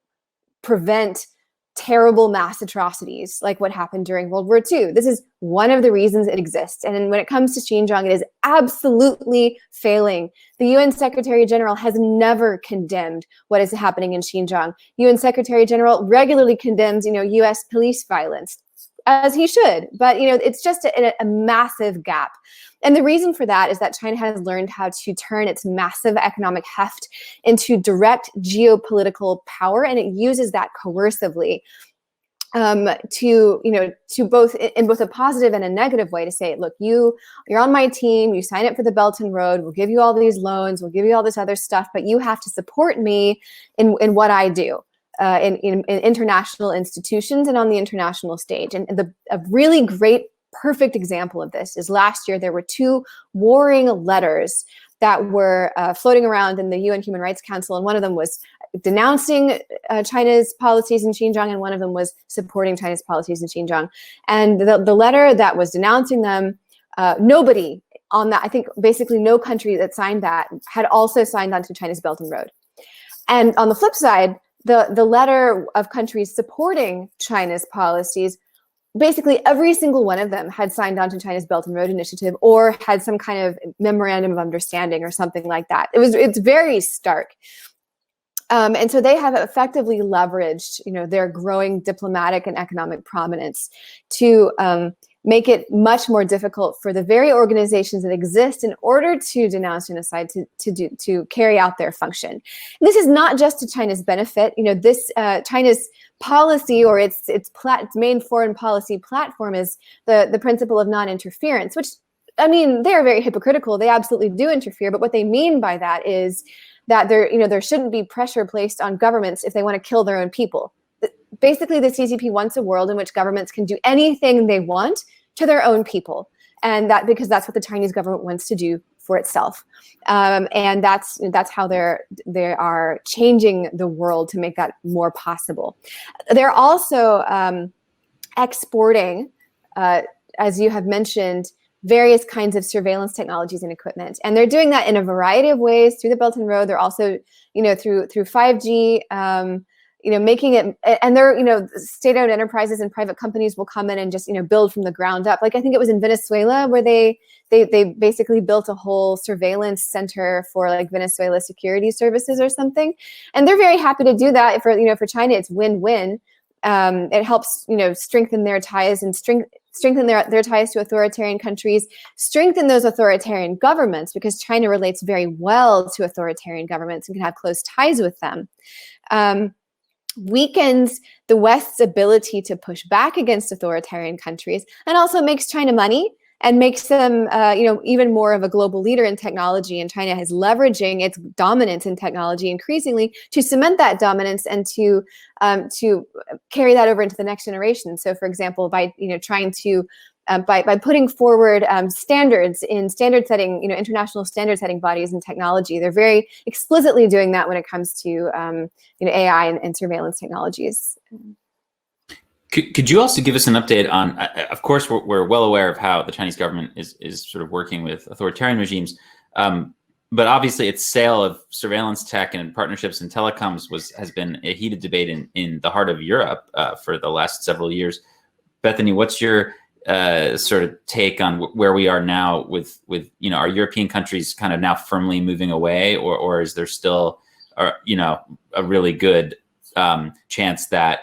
prevent terrible mass atrocities like what happened during World War II. This is one of the reasons it exists. And when it comes to Xinjiang, it is absolutely failing. The UN Secretary General has never condemned what is happening in Xinjiang. UN Secretary General regularly condemns, US police violence, as he should. But, it's just a massive gap. And the reason for that is that China has learned how to turn its massive economic heft into direct geopolitical power, and it uses that coercively to both in both a positive and a negative way, to say, look, you're on my team, you sign up for the Belt and Road, we'll give you all these loans, we'll give you all this other stuff, but you have to support me in what I do. In international institutions and on the international stage. And a really great, perfect example of this is last year there were two warring letters that were floating around in the UN Human Rights Council, and one of them was denouncing China's policies in Xinjiang, and one of them was supporting China's policies in Xinjiang. And the letter that was denouncing them, nobody on that, I think basically no country that signed that had also signed on to China's Belt and Road. And on the flip side, the letter of countries supporting China's policies, basically every single one of them had signed on to China's Belt and Road Initiative or had some kind of memorandum of understanding or something like that. It's very stark. And so they have effectively leveraged, their growing diplomatic and economic prominence to make it much more difficult for the very organizations that exist in order to denounce genocide to carry out their function. And this is not just to China's benefit. This China's policy, or its main foreign policy platform, is the principle of non-interference, which, I mean, they are very hypocritical. They absolutely do interfere, but what they mean by that is that there shouldn't be pressure placed on governments if they want to kill their own people. Basically, the CCP wants a world in which governments can do anything they want to their own people, and because that's what the Chinese government wants to do for itself, and that's how they are changing the world to make that more possible. They're also exporting, as you have mentioned, various kinds of surveillance technologies and equipment, and they're doing that in a variety of ways through the Belt and Road. They're also, through 5G. Making it, and they're, state-owned enterprises and private companies will come in and just, build from the ground up. Like I think it was in Venezuela where they basically built a whole surveillance center for like Venezuela security services or something. And they're very happy to do that. For China, it's win-win. It helps, strengthen their ties and strengthen their ties to authoritarian countries, strengthen those authoritarian governments, because China relates very well to authoritarian governments and can have close ties with them. Weakens the West's ability to push back against authoritarian countries, and also makes China money and makes them, even more of a global leader in technology. And China is leveraging its dominance in technology increasingly to cement that dominance and to carry that over into the next generation. So, for example, by trying to by putting forward standards in standard setting, international standard setting bodies in technology, they're very explicitly doing that when it comes to AI and surveillance technologies. Could you also give us an update on, of course, we're well aware of how the Chinese government is sort of working with authoritarian regimes, but obviously its sale of surveillance tech and partnerships in telecoms has been a heated debate in the heart of Europe for the last several years. Bethany, what's your sort of take on where we are now with are European countries kind of now firmly moving away, or is there still a really good chance that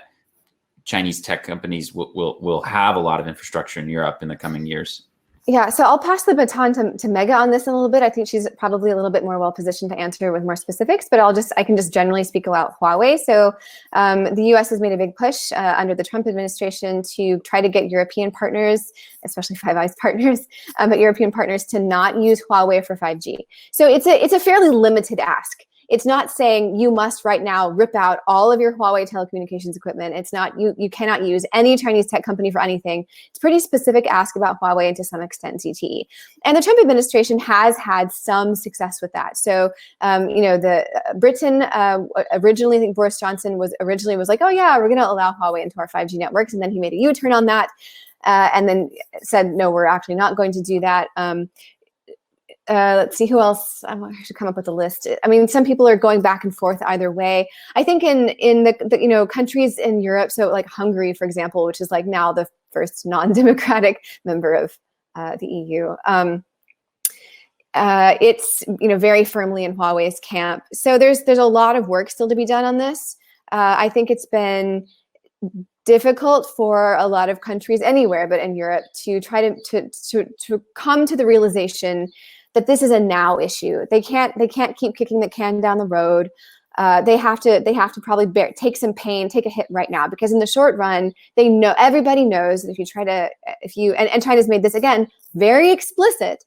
Chinese tech companies will have a lot of infrastructure in Europe in the coming years? Yeah, so I'll pass the baton to Megha on this in a little bit. I think she's probably a little bit more well-positioned to answer with more specifics, but I can just generally speak about Huawei. So the US has made a big push under the Trump administration to try to get European partners, especially Five Eyes partners, but European partners to not use Huawei for 5G. So it's a fairly limited ask. It's not saying you must right now rip out all of your Huawei telecommunications equipment. It's not, you cannot use any Chinese tech company for anything. It's pretty specific ask about Huawei and to some extent ZTE. And the Trump administration has had some success with that. So, Britain originally, I think Boris Johnson was like, oh yeah, we're going to allow Huawei into our 5G networks. And then he made a U-turn on that and then said, no, we're actually not going to do that. Let's see who else. I should come up with a list. I mean, some people are going back and forth either way. I think in the countries in Europe, so like Hungary, for example, which is like now the first non-democratic member of the EU, it's very firmly in Huawei's camp. So there's a lot of work still to be done on this. I think it's been difficult for a lot of countries anywhere, but in Europe, to try to come to the realization that this is a now issue. They can't keep kicking the can down the road. They have to probably take some pain, take a hit right now, because in the short run, everybody knows that and China's made this again very explicit.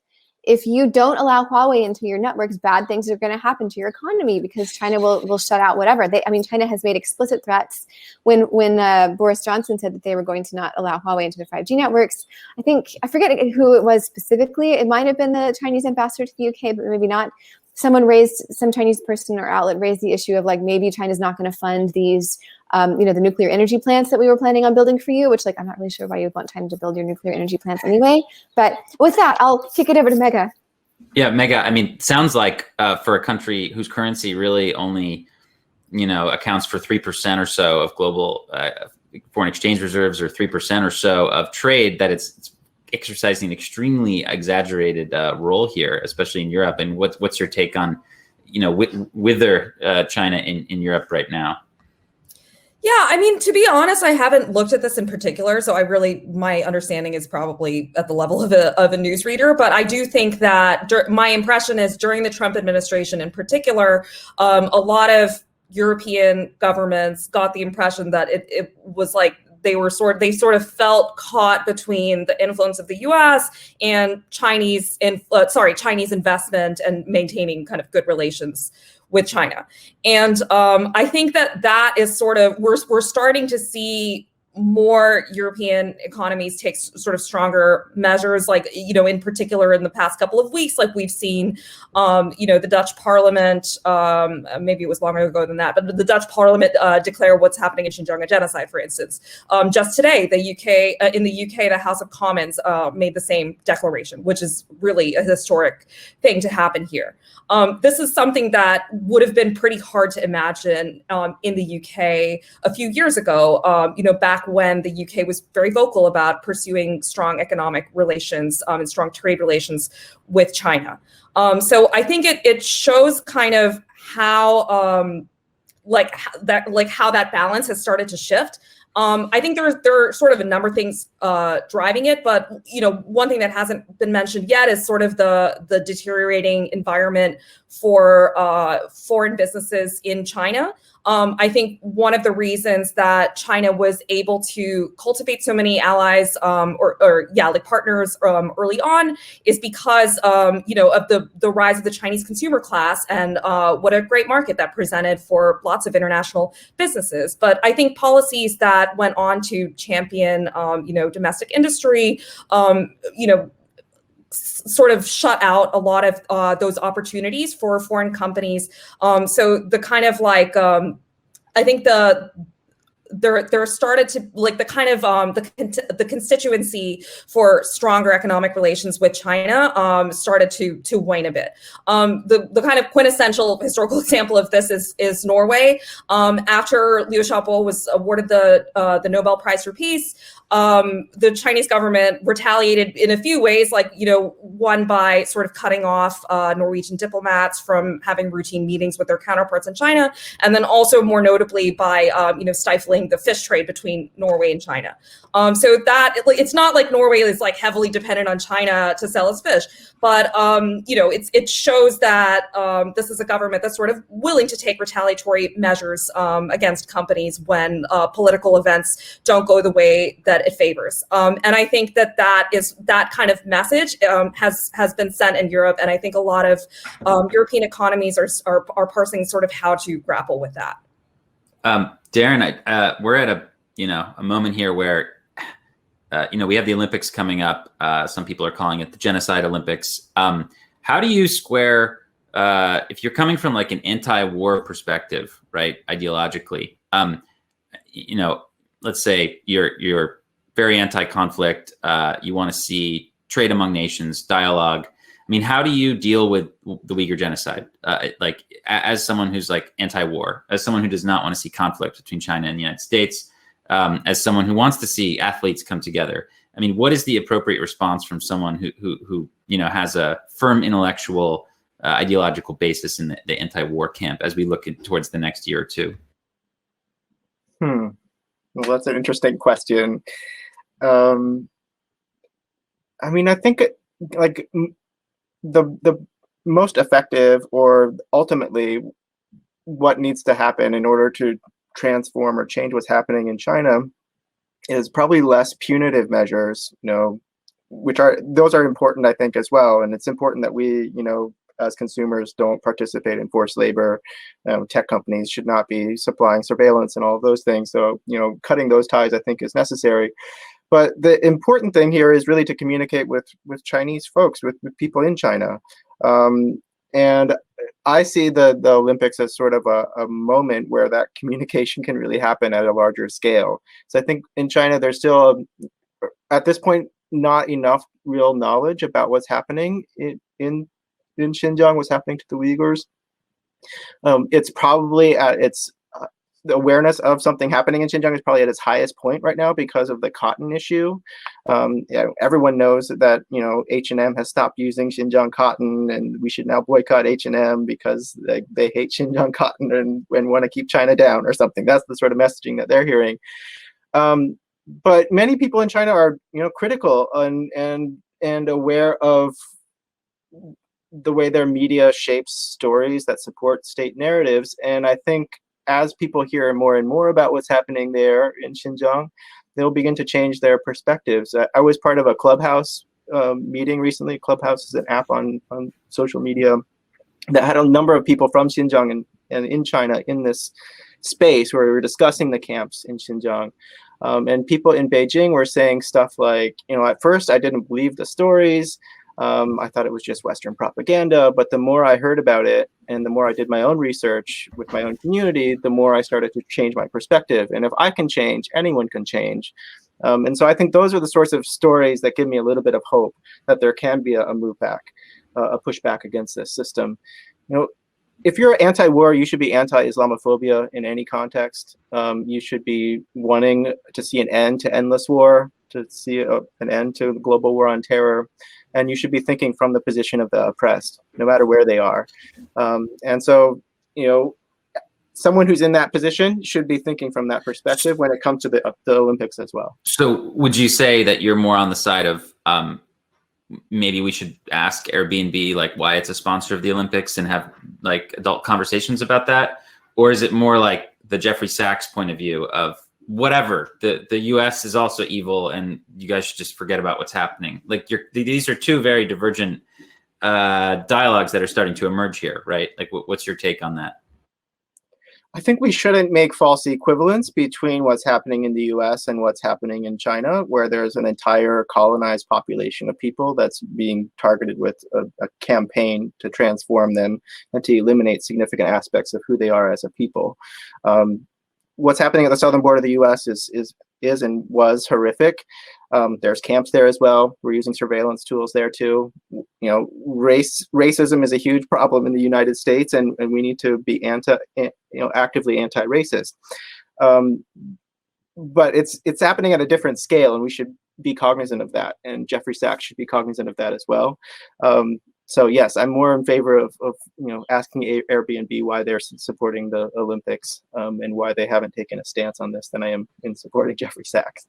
If you don't allow Huawei into your networks, bad things are going to happen to your economy because China will shut out whatever. China has made explicit threats. When Boris Johnson said that they were going to not allow Huawei into their 5G networks, I forget who it was specifically. It might have been the Chinese ambassador to the UK, but maybe not. Some Chinese person or outlet raised the issue of like, maybe China's not going to fund these, the nuclear energy plants that we were planning on building for you, which I'm not really sure why you would want China to build your nuclear energy plants anyway. But with that, I'll kick it over to Megha. Yeah, Megha, sounds like for a country whose currency really only, accounts for 3% or so of global foreign exchange reserves, or 3% or so of trade, that it's exercising an extremely exaggerated role here, especially in Europe. And what's your take on, whether China in Europe right now? Yeah, to be honest, I haven't looked at this in particular, so my understanding is probably at the level of a newsreader. But I do think that my impression is during the Trump administration in particular, a lot of European governments got the impression that it was like they sort of felt caught between the influence of the U.S. and Chinese investment and maintaining kind of good relations with China. And I think that is sort of, we're starting to see more European economies take sort of stronger measures, in particular in the past couple of weeks, we've seen, the Dutch Parliament, maybe it was longer ago than that, but the Dutch Parliament declare what's happening in Xinjiang a genocide, for instance. Just today, in the UK, the House of Commons made the same declaration, which is really a historic thing to happen here. This is something that would have been pretty hard to imagine in the UK a few years ago, back when the UK was very vocal about pursuing strong economic relations and strong trade relations with China. So I think it shows kind of how how that balance has started to shift. I think there are sort of a number of things driving it, but one thing that hasn't been mentioned yet is sort of the deteriorating environment for foreign businesses in China. I think one of the reasons that China was able to cultivate so many allies partners early on is because of the rise of the Chinese consumer class and what a great market that presented for lots of international businesses. But I think policies that went on to champion domestic industry sort of shut out a lot of those opportunities for foreign companies. So the kind of I think there started to, like, the kind of the constituency for stronger economic relations with China started to wane a bit. The kind of quintessential historical example of this is Norway. After Liu Xiaobo was awarded the Nobel Prize for Peace, the Chinese government retaliated in a few ways, like, one by sort of cutting off Norwegian diplomats from having routine meetings with their counterparts in China, and then also more notably by stifling the fish trade between Norway and China. So that it's not like Norway is like heavily dependent on China to sell its fish, but it shows that this is a government that's sort of willing to take retaliatory measures against companies when political events don't go the way that it favors. And I think that kind of message has been sent in Europe, and I think a lot of European economies are parsing sort of how to grapple with that. Darren, we're at a moment here where we have the Olympics coming up. Some people are calling it the Genocide Olympics. How do you square, if you're coming from like an anti-war perspective, right, ideologically, let's say you're very anti-conflict, you want to see trade among nations, dialogue. I mean, how do you deal with the Uyghur genocide? Like, as someone who's like anti-war, as someone who does not want to see conflict between China and the United States, as someone who wants to see athletes come together. I mean, what is the appropriate response from someone who has a firm intellectual, ideological basis in the anti-war camp as we look towards the next year or two? Well, that's an interesting question. I mean, I think like the most effective, or ultimately what needs to happen in order to transform or change what's happening in China, is probably less punitive measures, those are important, I think, as well. And it's important that we, as consumers, don't participate in forced labor. Tech companies should not be supplying surveillance and all of those things. So, cutting those ties, I think, is necessary. But the important thing here is really to communicate with Chinese folks, with people in China. And I see the Olympics as sort of a moment where that communication can really happen at a larger scale. So I think in China, there's still, at this point, not enough real knowledge about what's happening in Xinjiang, what's happening to the Uyghurs. It's probably at its the awareness of something happening in Xinjiang is probably at its highest point right now because of the cotton issue. Everyone knows that H&M has stopped using Xinjiang cotton, and we should now boycott H&M because they hate Xinjiang cotton and want to keep China down or something. That's the sort of messaging that they're hearing. But many people in China are critical and aware of the way their media shapes stories that support state narratives, and I think as people hear more and more about what's happening there in Xinjiang, they'll begin to change their perspectives. I was part of a Clubhouse meeting recently. Clubhouse is an app on social media that had a number of people from Xinjiang and in China in this space where we were discussing the camps in Xinjiang. And people in Beijing were saying stuff like, at first I didn't believe the stories. I thought it was just Western propaganda, but the more I heard about it and the more I did my own research with my own community, the more I started to change my perspective. And if I can change, anyone can change. And so I think those are the sorts of stories that give me a little bit of hope that there can be a move back, a pushback against this system. If you're anti-war, you should be anti-Islamophobia in any context. You should be wanting to see an end to endless war, to see an end to the global war on terror. And you should be thinking from the position of the oppressed, no matter where they are. And so, someone who's in that position should be thinking from that perspective when it comes to the Olympics as well. So would you say that you're more on the side of maybe we should ask Airbnb like why it's a sponsor of the Olympics and have like adult conversations about that? Or is it more like the Jeffrey Sachs point of view of whatever, the US is also evil and you guys should just forget about what's happening? Like these are two very divergent dialogues that are starting to emerge here, right? Like what's your take on that? I think we shouldn't make false equivalence between what's happening in the US and what's happening in China, where there's an entire colonized population of people that's being targeted with a campaign to transform them and to eliminate significant aspects of who they are as a people. what's happening at the southern border of the U.S. is and was horrific. There's camps there as well. We're using surveillance tools there too. Racism is a huge problem in the United States, and we need to be actively anti-racist. But it's happening at a different scale, and we should be cognizant of that. And Jeffrey Sachs should be cognizant of that as well. So yes, I'm more in favor of asking Airbnb why they're supporting the Olympics and why they haven't taken a stance on this than I am in supporting Jeffrey Sachs.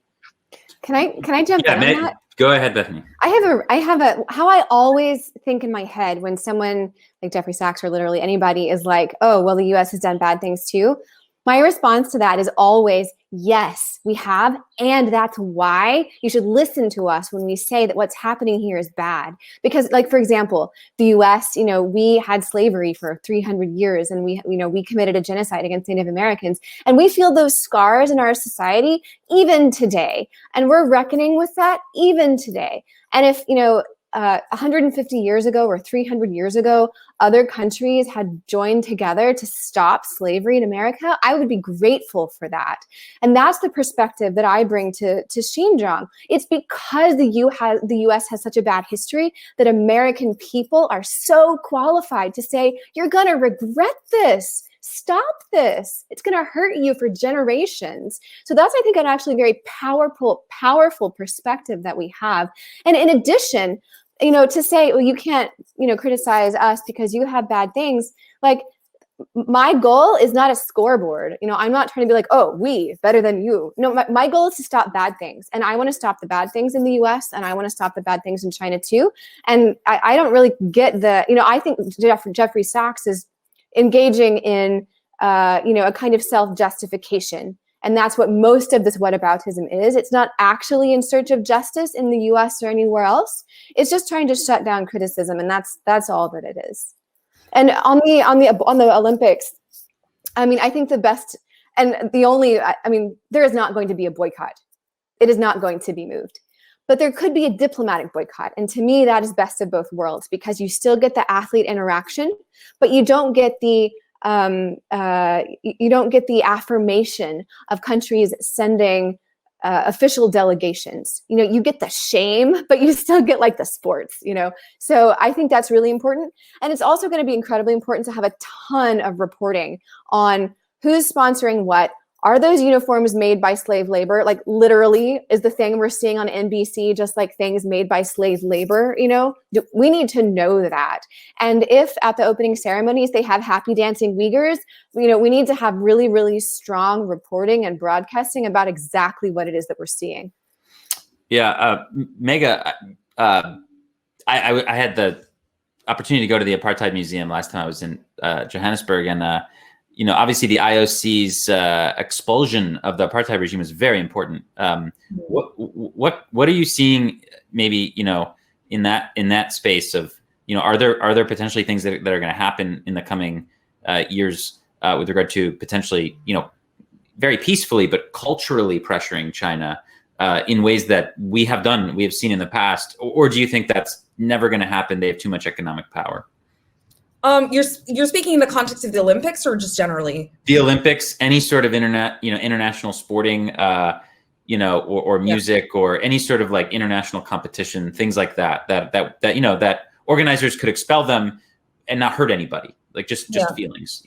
Can I jump in on that? Go ahead, Bethany. I have a how I always think in my head when someone like Jeffrey Sachs or literally anybody is like, oh, well, the US has done bad things too. My response to that is always, yes, we have. And that's why you should listen to us when we say that what's happening here is bad. Because, like, for example, the US, we had slavery for 300 years and we committed a genocide against Native Americans. And we feel those scars in our society even today. And we're reckoning with that even today. And if, 150 years ago or 300 years ago, other countries had joined together to stop slavery in America, I would be grateful for that. And that's the perspective that I bring to Xinjiang. It's because the US has such a bad history that American people are so qualified to say, you're going to regret this. Stop this. It's going to hurt you for generations. So that's, I think, an actually very powerful perspective that we have. And in addition, to say, well, you can't, criticize us because you have bad things. Like, my goal is not a scoreboard. I'm not trying to be like, oh, we better than you. No, my goal is to stop bad things. And I want to stop the bad things in the US, and I want to stop the bad things in China too. And I don't really get I think Jeffrey Sachs is engaging in, a kind of self-justification. And that's what most of this whataboutism is. It's not actually in search of justice in the US or anywhere else. It's just trying to shut down criticism. And that's all that it is. And on the Olympics, I think the best and the only, there is not going to be a boycott. It is not going to be moved. But there could be a diplomatic boycott. And to me, that is best of both worlds, because you still get the athlete interaction, but you don't get the affirmation of countries sending official delegations. You get the shame, but you still get like the sports, So I think that's really important. And it's also going to be incredibly important to have a ton of reporting on who's sponsoring what. Are those uniforms made by slave labor? Like, literally, is the thing we're seeing on NBC just like things made by slave labor? We need to know that. And if at the opening ceremonies they have happy dancing Uyghurs, we need to have really, really strong reporting and broadcasting about exactly what it is that we're seeing. Yeah, Megha, I had the opportunity to go to the Apartheid Museum last time I was in Johannesburg, and obviously the IOC's expulsion of the apartheid regime is very important. What are you seeing maybe, in that space of, are there potentially things that are going to happen in the coming years with regard to potentially, very peacefully, but culturally pressuring China in ways that we have seen in the past? Or do you think that's never going to happen? They have too much economic power. You're speaking in the context of the Olympics or just generally? The Olympics, any sort of international sporting, or music, or any sort of like international competition, things like that organizers could expel them and not hurt anybody, like just feelings,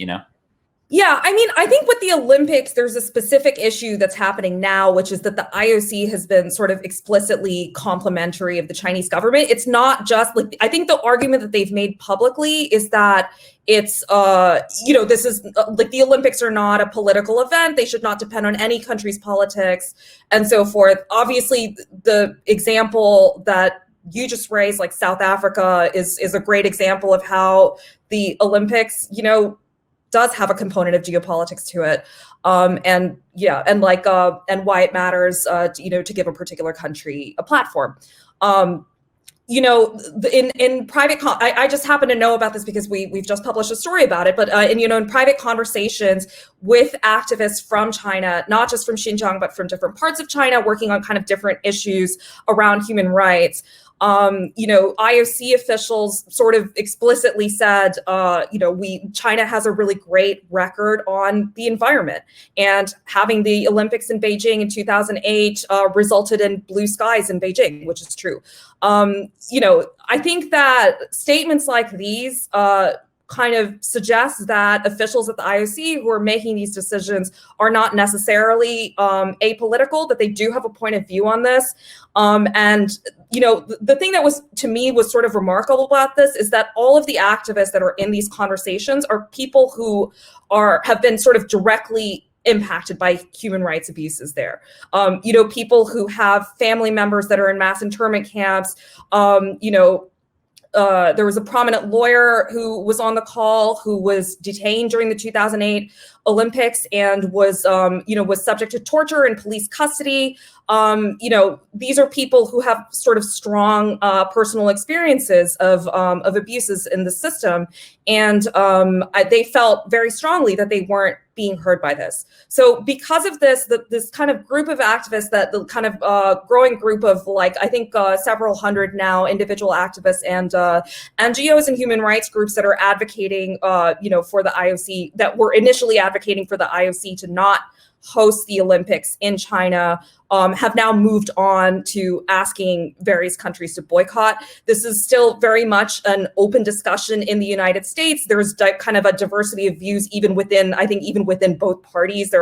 Yeah, I think with the Olympics, there's a specific issue that's happening now, which is that the IOC has been sort of explicitly complimentary of the Chinese government. It's not just like, I think the argument that they've made publicly is that it's, this is like the Olympics are not a political event. They should not depend on any country's politics and so forth. Obviously, the example that you just raised, like South Africa, is a great example of how the Olympics, does have a component of geopolitics to it, and why it matters, to give a particular country a platform. In private, I just happen to know about this because we've just published a story about it. But in private conversations with activists from China, not just from Xinjiang, but from different parts of China, working on kind of different issues around human rights. IOC officials sort of explicitly said, China has a really great record on the environment, and having the Olympics in Beijing in 2008 resulted in blue skies in Beijing, which is true. I think that statements like these kind of suggests that officials at the IOC who are making these decisions are not necessarily apolitical, that they do have a point of view on this. The thing that was, to me, was sort of remarkable about this is that all of the activists that are in these conversations are people who have been sort of directly impacted by human rights abuses there. People who have family members that are in mass internment camps. There was a prominent lawyer who was on the call who was detained during the 2008 Olympics and was subject to torture in police custody. These are people who have sort of strong personal experiences of abuses in the system, and they felt very strongly that they weren't being heard by this. So because of this, this kind of group of activists, that the kind of growing group of I think several hundred now individual activists and NGOs and human rights groups that are advocating, for the IOC, that were initially advocating for the IOC to not host the Olympics in China, have now moved on to asking various countries to boycott. This is still very much an open discussion in the United States. There's kind of a diversity of views even within both parties.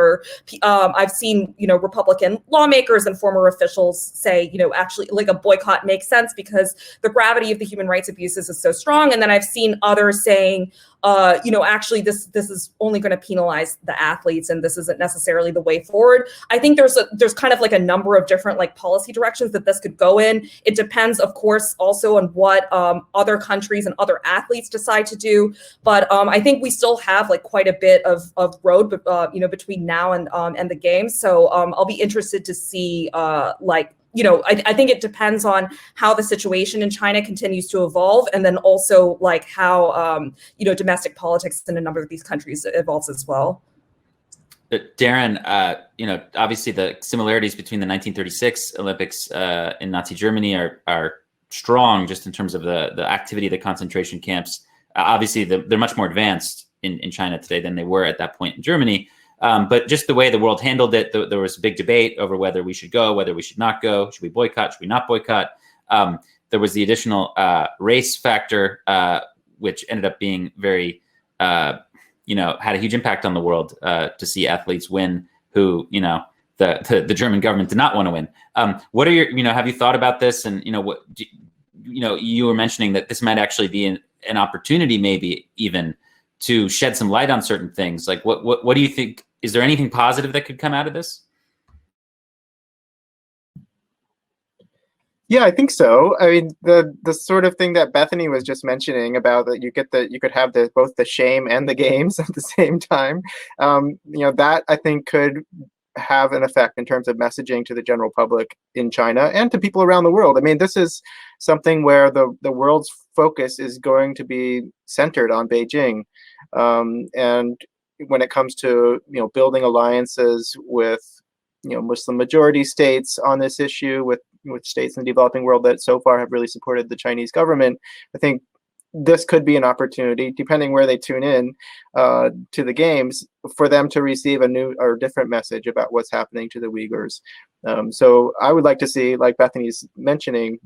I've seen, Republican lawmakers and former officials say, actually, a boycott makes sense because the gravity of the human rights abuses is so strong. And then I've seen others saying, actually, this is only going to penalize the athletes, and this isn't necessarily the way forward. I think there's kind of a number of different policy directions that this could go in. It depends, of course, also on what other countries and other athletes decide to do. But I think we still have quite a bit of road, between now and the games. So I'll be interested to see I think it depends on how the situation in China continues to evolve, and then also how domestic politics in a number of these countries evolves as well. Darren, obviously the similarities between the 1936 Olympics in Nazi Germany are strong, just in terms of the activity of the concentration camps. Obviously, they're much more advanced in China today than they were at that point in Germany. But just the way the world handled it, there was a big debate over whether we should go, whether we should not go, should we boycott, should we not boycott. There was the additional race factor, which ended up being very, had a huge impact on the world to see athletes win who, the German government did not want to win. What are your, have you thought about this? And, you were mentioning that this might actually be an opportunity, maybe even to shed some light on certain things. What do you think? Is there anything positive that could come out of this? Yeah, I think so. I mean, the sort of thing that Bethany was just mentioning about that you could have both the shame and the games at the same time. That I think could have an effect in terms of messaging to the general public in China and to people around the world. I mean, this is something where the world's focus is going to be centered on Beijing, and when it comes to building alliances with Muslim majority states on this issue, with states in the developing world that so far have really supported the Chinese government, I think this could be an opportunity, depending where they tune in to the games, for them to receive a new or different message about what's happening to the Uyghurs. So I would like to see, like Bethany's mentioning,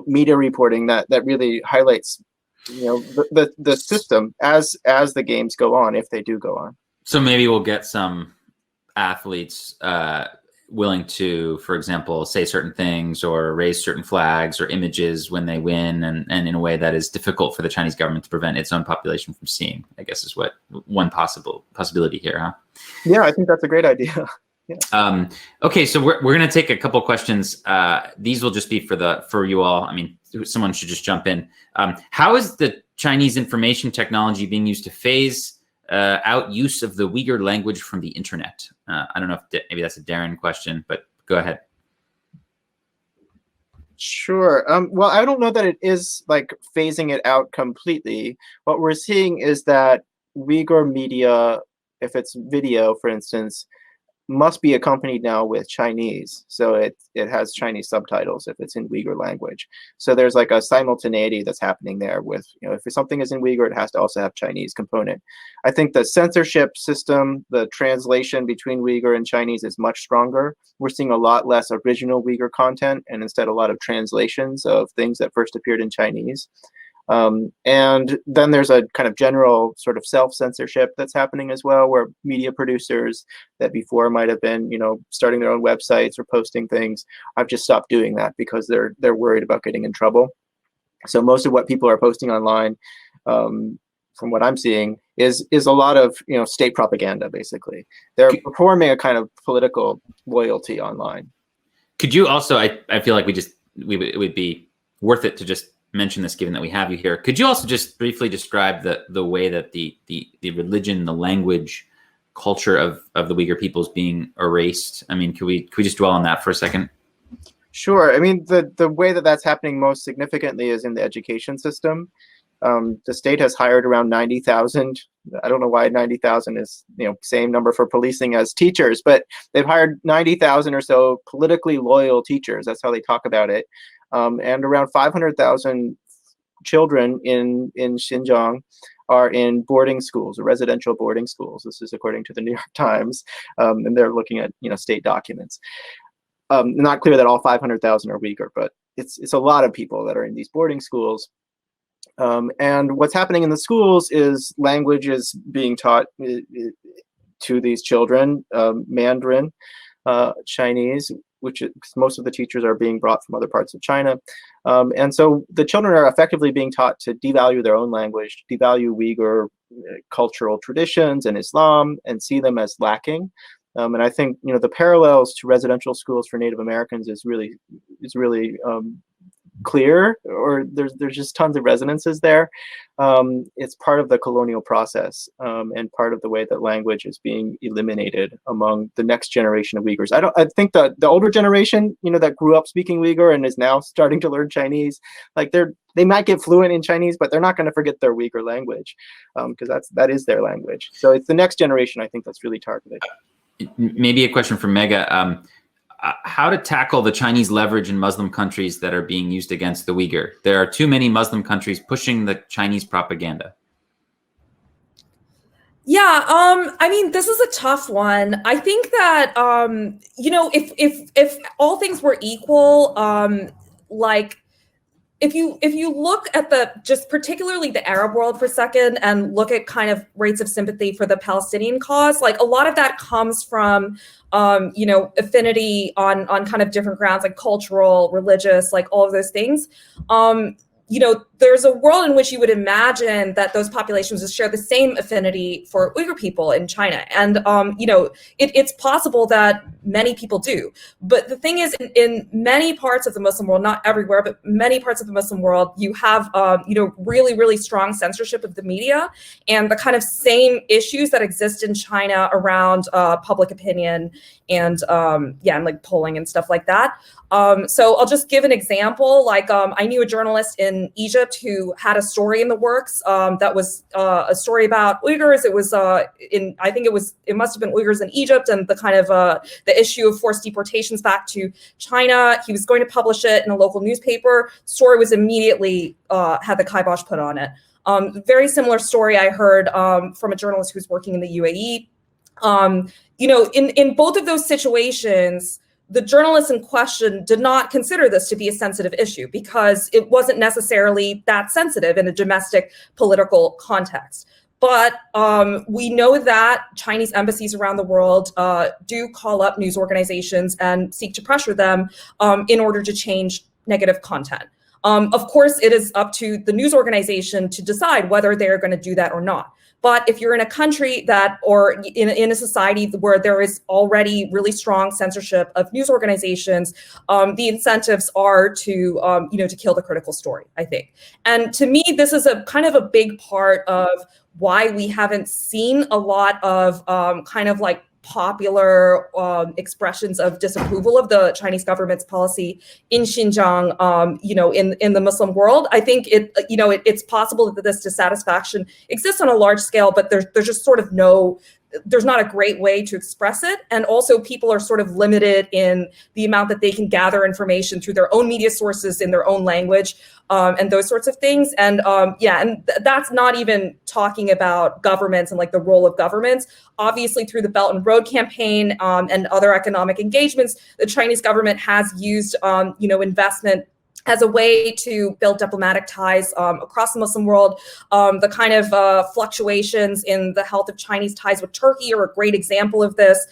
media reporting that really highlights the system as the games go on, if they do go on. So maybe we'll get some athletes willing to, for example, say certain things or raise certain flags or images when they win, and in a way that is difficult for the Chinese government to prevent its own population from seeing, I guess, is what one possibility here, huh? Yeah, I think that's a great idea. Yeah. Okay, so we're going to take a couple questions. These will just be for you all. I mean, someone should just jump in. How is the Chinese information technology being used to phase out use of the Uyghur language from the internet? I don't know if maybe that's a Darren question, but go ahead. Sure. Well, I don't know that it is phasing it out completely. What we're seeing is that Uyghur media, if it's video, for instance, must be accompanied now with Chinese. So it has Chinese subtitles if it's in Uyghur language. So there's like a simultaneity that's happening there with, if something is in Uyghur, it has to also have Chinese component. I think the censorship system, the translation between Uyghur and Chinese is much stronger. We're seeing a lot less original Uyghur content and instead a lot of translations of things that first appeared in Chinese. And then there's a kind of general sort of self-censorship that's happening as well, where media producers that before might have been, starting their own websites or posting things, have just stopped doing that because they're worried about getting in trouble. So most of what people are posting online, from what I'm seeing, is a lot of state propaganda. Basically, they're performing a kind of political loyalty online. Could you also? I feel like it would be worth it to just mention this, given that we have you here. Could you also just briefly describe the way that the religion, the language, culture of the Uyghur people is being erased? I mean, could we just dwell on that for a second? Sure. I mean, the way that that's happening most significantly is in the education system. The state has hired around 90,000. I don't know why 90,000 is same number for policing as teachers, but they've hired 90,000 or so politically loyal teachers. That's how they talk about it. And around 500,000 children in Xinjiang are in boarding schools, or residential boarding schools. This is according to the New York Times, and they're looking at state documents. Not clear that all 500,000 are Uyghur, but it's a lot of people that are in these boarding schools. And what's happening in the schools is language is being taught to these children, Mandarin, Chinese, which most of the teachers are being brought from other parts of China. And so the children are effectively being taught to devalue their own language, devalue Uyghur cultural traditions and Islam, and see them as lacking. And I think the parallels to residential schools for Native Americans is really clear, or there's just tons of resonances there. It's part of the colonial process, and part of the way that language is being eliminated among the next generation of Uyghurs. I think the older generation, that grew up speaking Uyghur and is now starting to learn Chinese, like they might get fluent in Chinese, but they're not going to forget their Uyghur language, because that is their language. So it's the next generation, I think, that's really targeted. Maybe a question for Megha. How to tackle the Chinese leverage in Muslim countries that are being used against the Uyghur? There are too many Muslim countries pushing the Chinese propaganda. Yeah, I mean, this is a tough one. I think that if all things were equal, if you look at just particularly the Arab world for a second and look at kind of rates of sympathy for the Palestinian cause, like a lot of that comes from affinity on kind of different grounds, like cultural, religious, like all of those things. There's a world in which you would imagine that those populations would share the same affinity for Uyghur people in China. And, it's possible that many people do. But the thing is, in many parts of the Muslim world, not everywhere, but many parts of the Muslim world, you have, really, really strong censorship of the media and the kind of same issues that exist in China around public opinion and like polling and stuff like that. So I'll just give an example. I knew a journalist in Egypt who had a story in the works that was a story about Uyghurs. It was it must have been Uyghurs in Egypt and the kind of the issue of forced deportations back to China. He was going to publish it in a local newspaper. Story was immediately had the kibosh put on it. Very similar story I heard from a journalist who's working in the UAE. In both of those situations, the journalist in question did not consider this to be a sensitive issue because it wasn't necessarily that sensitive in a domestic political context. But we know that Chinese embassies around the world do call up news organizations and seek to pressure them in order to change negative content. Of course, it is up to the news organization to decide whether they're going to do that or not. But if you're in a country or in a society where there is already really strong censorship of news organizations, the incentives are to kill the critical story, I think. And to me, this is a kind of a big part of why we haven't seen a lot of kind of like popular expressions of disapproval of the Chinese government's policy in Xinjiang, in the Muslim world. I think it's possible that this dissatisfaction exists on a large scale, but there's just sort of no there's not a great way to express it. And also people are sort of limited in the amount that they can gather information through their own media sources in their own language, and those sorts of things. And that's not even talking about governments and like the role of governments. Obviously through the Belt and Road campaign and other economic engagements, the Chinese government has used investment as a way to build diplomatic ties across the Muslim world. The kind of fluctuations in the health of Chinese ties with Turkey are a great example of this.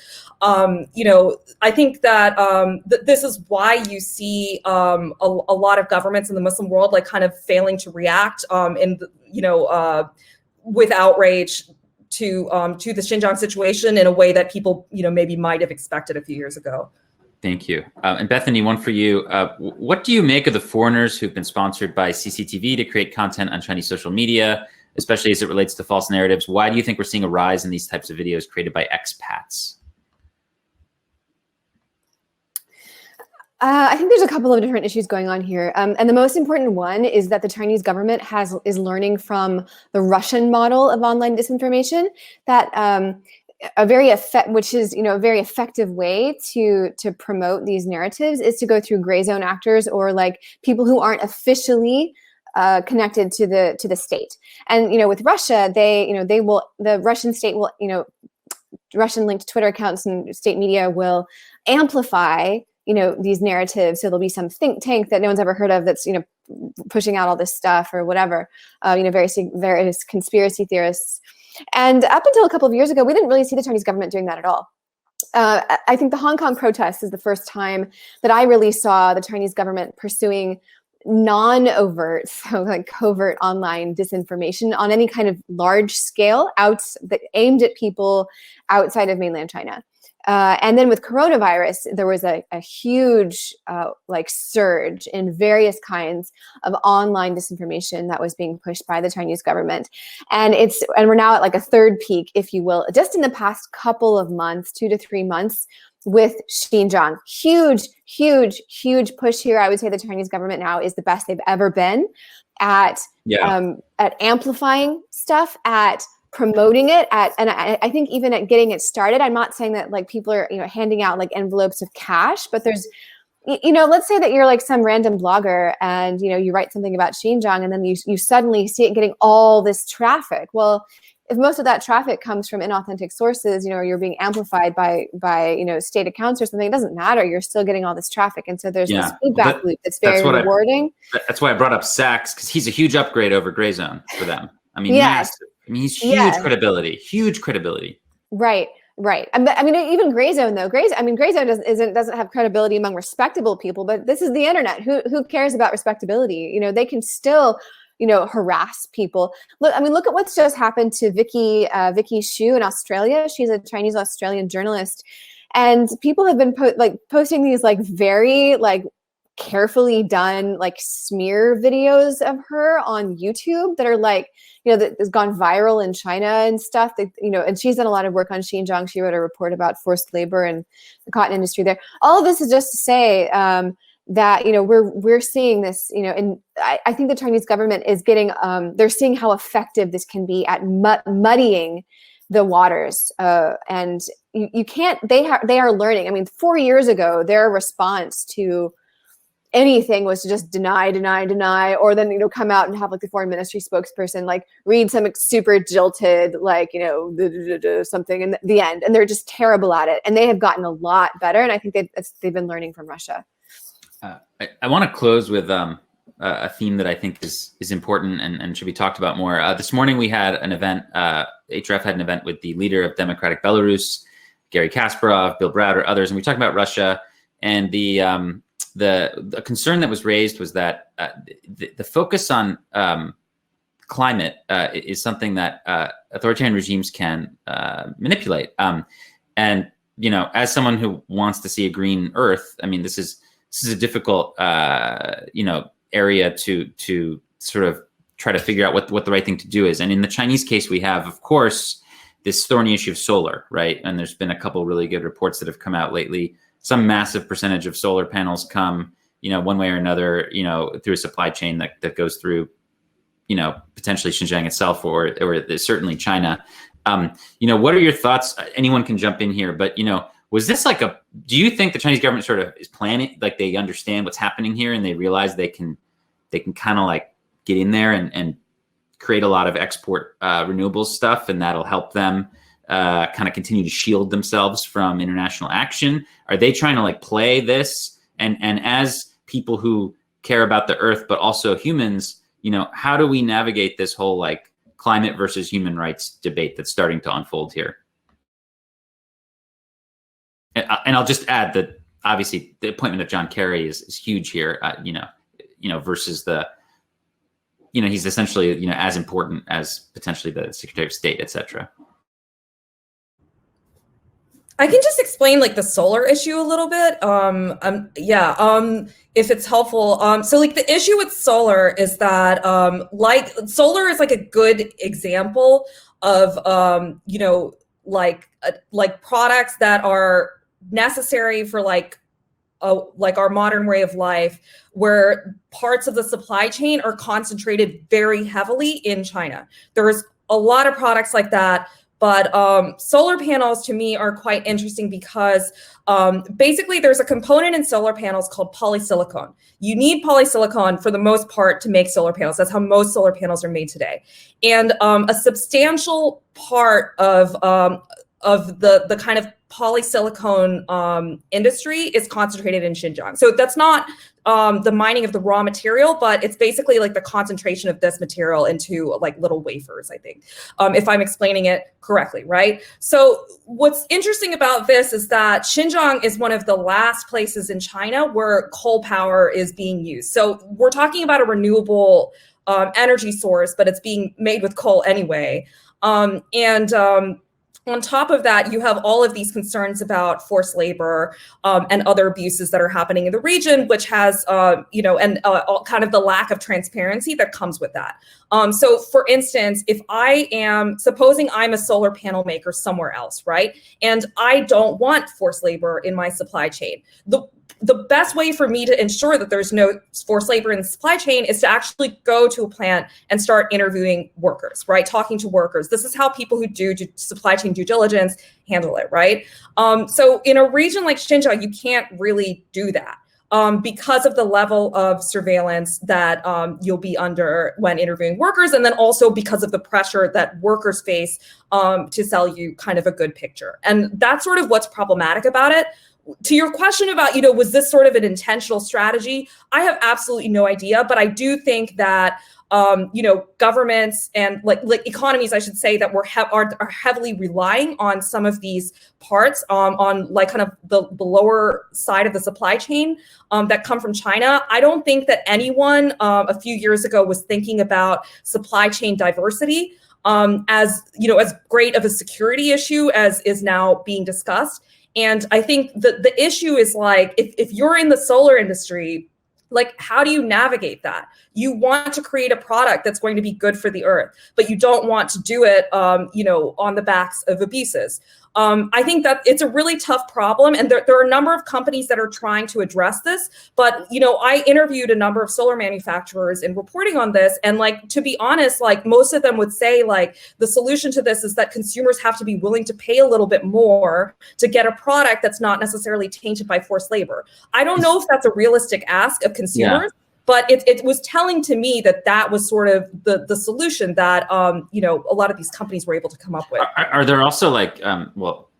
I think that this is why you see a lot of governments in the Muslim world like kind of failing to react with outrage to the Xinjiang situation in a way that people maybe might have expected a few years ago. Thank you. And Bethany, one for you. What do you make of the foreigners who've been sponsored by CCTV to create content on Chinese social media, especially as it relates to false narratives? Why do you think we're seeing a rise in these types of videos created by expats? I think there's a couple of different issues going on here. And the most important one is that the Chinese government is learning from the Russian model of online disinformation, that a very effective way to promote these narratives is to go through gray zone actors or like people who aren't officially connected to the state. And with Russia, the Russian state will Russian linked Twitter accounts and state media will amplify these narratives. So there'll be some think tank that no one's ever heard of that's pushing out all this stuff or whatever. Various conspiracy theorists. And up until a couple of years ago, we didn't really see the Chinese government doing that at all. I think the Hong Kong protests is the first time that I really saw the Chinese government pursuing non-overt, so like covert online disinformation on any kind of large scale aimed at people outside of mainland China. And then with coronavirus, there was a huge surge in various kinds of online disinformation that was being pushed by the Chinese government. And we're now at like a third peak, if you will, just in the past couple of months, 2 to 3 months with Xinjiang. Huge push here. I would say the Chinese government now is the best they've ever been at amplifying stuff, at promoting it, and I think even at getting it started. I'm not saying that like people are handing out like envelopes of cash, but there's let's say that you're like some random blogger and you write something about Xinjiang and then you suddenly see it getting all this traffic. Well, if most of that traffic comes from inauthentic sources, or you're being amplified by state accounts or something, it doesn't matter. You're still getting all this traffic, and so there's this feedback loop that's very rewarding. That's why I brought up Sachs, because he's a huge upgrade over Gray Zone for them. I mean, yes. Massive. I mean, he's huge credibility. Right. I mean, even Gray Zone though. Gray Zone doesn't have credibility among respectable people, but this is the internet. Who cares about respectability? They can still, harass people. Look at what's just happened to Vicky Xu in Australia. She's a Chinese Australian journalist, and people have been posting these like very like carefully done like smear videos of her on YouTube that are like, that has gone viral in China and stuff. And she's done a lot of work on Xinjiang. She wrote a report about forced labor and the cotton industry there. All of this is just to say that we're seeing this. And I think the Chinese government is getting. They're seeing how effective this can be at muddying the waters, and you can't. They are learning. I mean, 4 years ago, their response to anything was to just deny, or then, come out and have like the foreign ministry spokesperson, like read some super jilted, like, something in the end. And they're just terrible at it. And they have gotten a lot better. And I think they've been learning from Russia. I want to close with a theme that I think is important and should be talked about more. This morning we had an event, HRF had an event with the leader of Democratic Belarus, Garry Kasparov, Bill Browder, others. And we talked about Russia, and the concern that was raised was that the focus on climate is something that authoritarian regimes can manipulate. And as someone who wants to see a green Earth, I mean, this is a difficult area to sort of try to figure out what the right thing to do is. And in the Chinese case, we have, of course, this thorny issue of solar, right? And there's been a couple really good reports that have come out lately. Some massive percentage of solar panels come, one way or another, through a supply chain that goes through, potentially Xinjiang itself or certainly China. What are your thoughts? Anyone can jump in here, but was this do you think the Chinese government sort of is planning, like they understand what's happening here and they realize they can kind of like get in there and create a lot of export renewables stuff, and that'll help them kind of continue to shield themselves from international action? Are they trying to like play this? And as people who care about the earth, but also humans, how do we navigate this whole like climate versus human rights debate that's starting to unfold here? And I'll just add that obviously the appointment of John Kerry is huge here, versus he's essentially, as important as potentially the Secretary of State, et cetera. I can just explain like the solar issue a little bit. If it's helpful. So like the issue with solar is that solar is like a good example of like products that are necessary for like our modern way of life, where parts of the supply chain are concentrated very heavily in China. There's a lot of products like that. But solar panels to me are quite interesting because basically there's a component in solar panels called polysilicon. You need polysilicon for the most part to make solar panels. That's how most solar panels are made today. And a substantial part of the kind of polysilicon industry is concentrated in Xinjiang. So that's not the mining of the raw material, but it's basically like the concentration of this material into like little wafers, I think, if I'm explaining it correctly, right? So what's interesting about this is that Xinjiang is one of the last places in China where coal power is being used. So we're talking about a renewable energy source, but it's being made with coal anyway. On top of that, you have all of these concerns about forced labor and other abuses that are happening in the region, which has, kind of the lack of transparency that comes with that. So for instance, if supposing I'm a solar panel maker somewhere else, right? And I don't want forced labor in my supply chain. The best way for me to ensure that there's no forced labor in the supply chain is to actually go to a plant and start interviewing workers, right? Talking to workers. This is how people who do supply chain due diligence handle it, right? So in a region like Xinjiang, you can't really do that because of the level of surveillance that you'll be under when interviewing workers, and then also because of the pressure that workers face to sell you kind of a good picture. And that's sort of what's problematic about it. To your question about, was this sort of an intentional strategy? I have absolutely no idea, but I do think that, governments and like economies, I should say, that are heavily relying on some of these parts on like kind of the lower side of the supply chain that come from China. I don't think that anyone a few years ago was thinking about supply chain diversity as great of a security issue as is now being discussed. And I think the issue is like, if you're in the solar industry, like, how do you navigate that? You want to create a product that's going to be good for the earth, but you don't want to do it, on the backs of abuses. I think that it's a really tough problem, and there are a number of companies that are trying to address this. But I interviewed a number of solar manufacturers in reporting on this, and like, to be honest, like most of them would say like the solution to this is that consumers have to be willing to pay a little bit more to get a product that's not necessarily tainted by forced labor. I don't know if that's a realistic ask of consumers. Yeah. But it was telling to me that was sort of the solution that a lot of these companies were able to come up with. Are there also like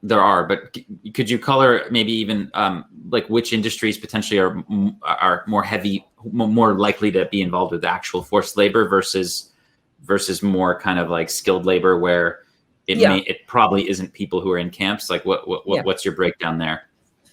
there are, but could you color maybe even like which industries potentially are more likely to be involved with actual forced labor versus more kind of like skilled labor where it probably isn't people who are in camps? Like what's your breakdown there?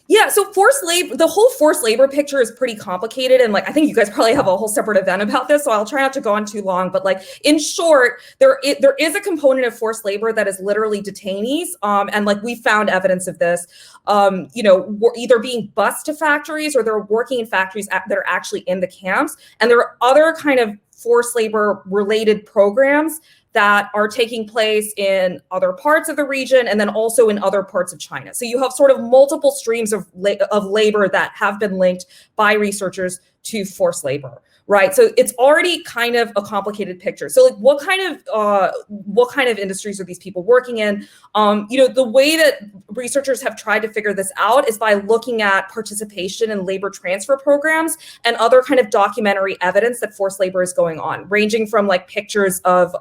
Yeah, so forced labor, the whole forced labor picture is pretty complicated. And like, I think you guys probably have a whole separate event about this, so I'll try not to go on too long. But like, in short, there is a component of forced labor that is literally detainees. And like, we found evidence of this, either being bused to factories or they're working in factories that are actually in the camps. And there are other kind of forced labor related programs that are taking place in other parts of the region and then also in other parts of China. So you have sort of multiple streams of labor that have been linked by researchers to forced labor, right? So it's already kind of a complicated picture. So like what kind of industries are these people working in? The way that researchers have tried to figure this out is by looking at participation in labor transfer programs and other kind of documentary evidence that forced labor is going on, ranging from like pictures of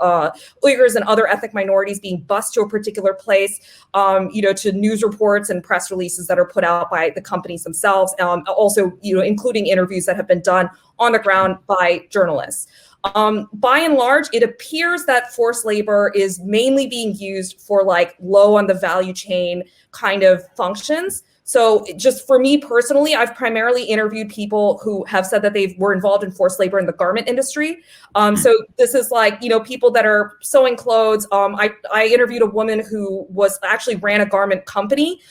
Uyghurs and other ethnic minorities being bused to a particular place, to news reports and press releases that are put out by the companies themselves, also, including interviews that have been done on the ground by journalists. By and large, it appears that forced labor is mainly being used for like low on the value chain kind of functions. So just for me personally, I've primarily interviewed people who have said that they were involved in forced labor in the garment industry. So this is like, people that are sewing clothes. I interviewed a woman who actually ran a garment company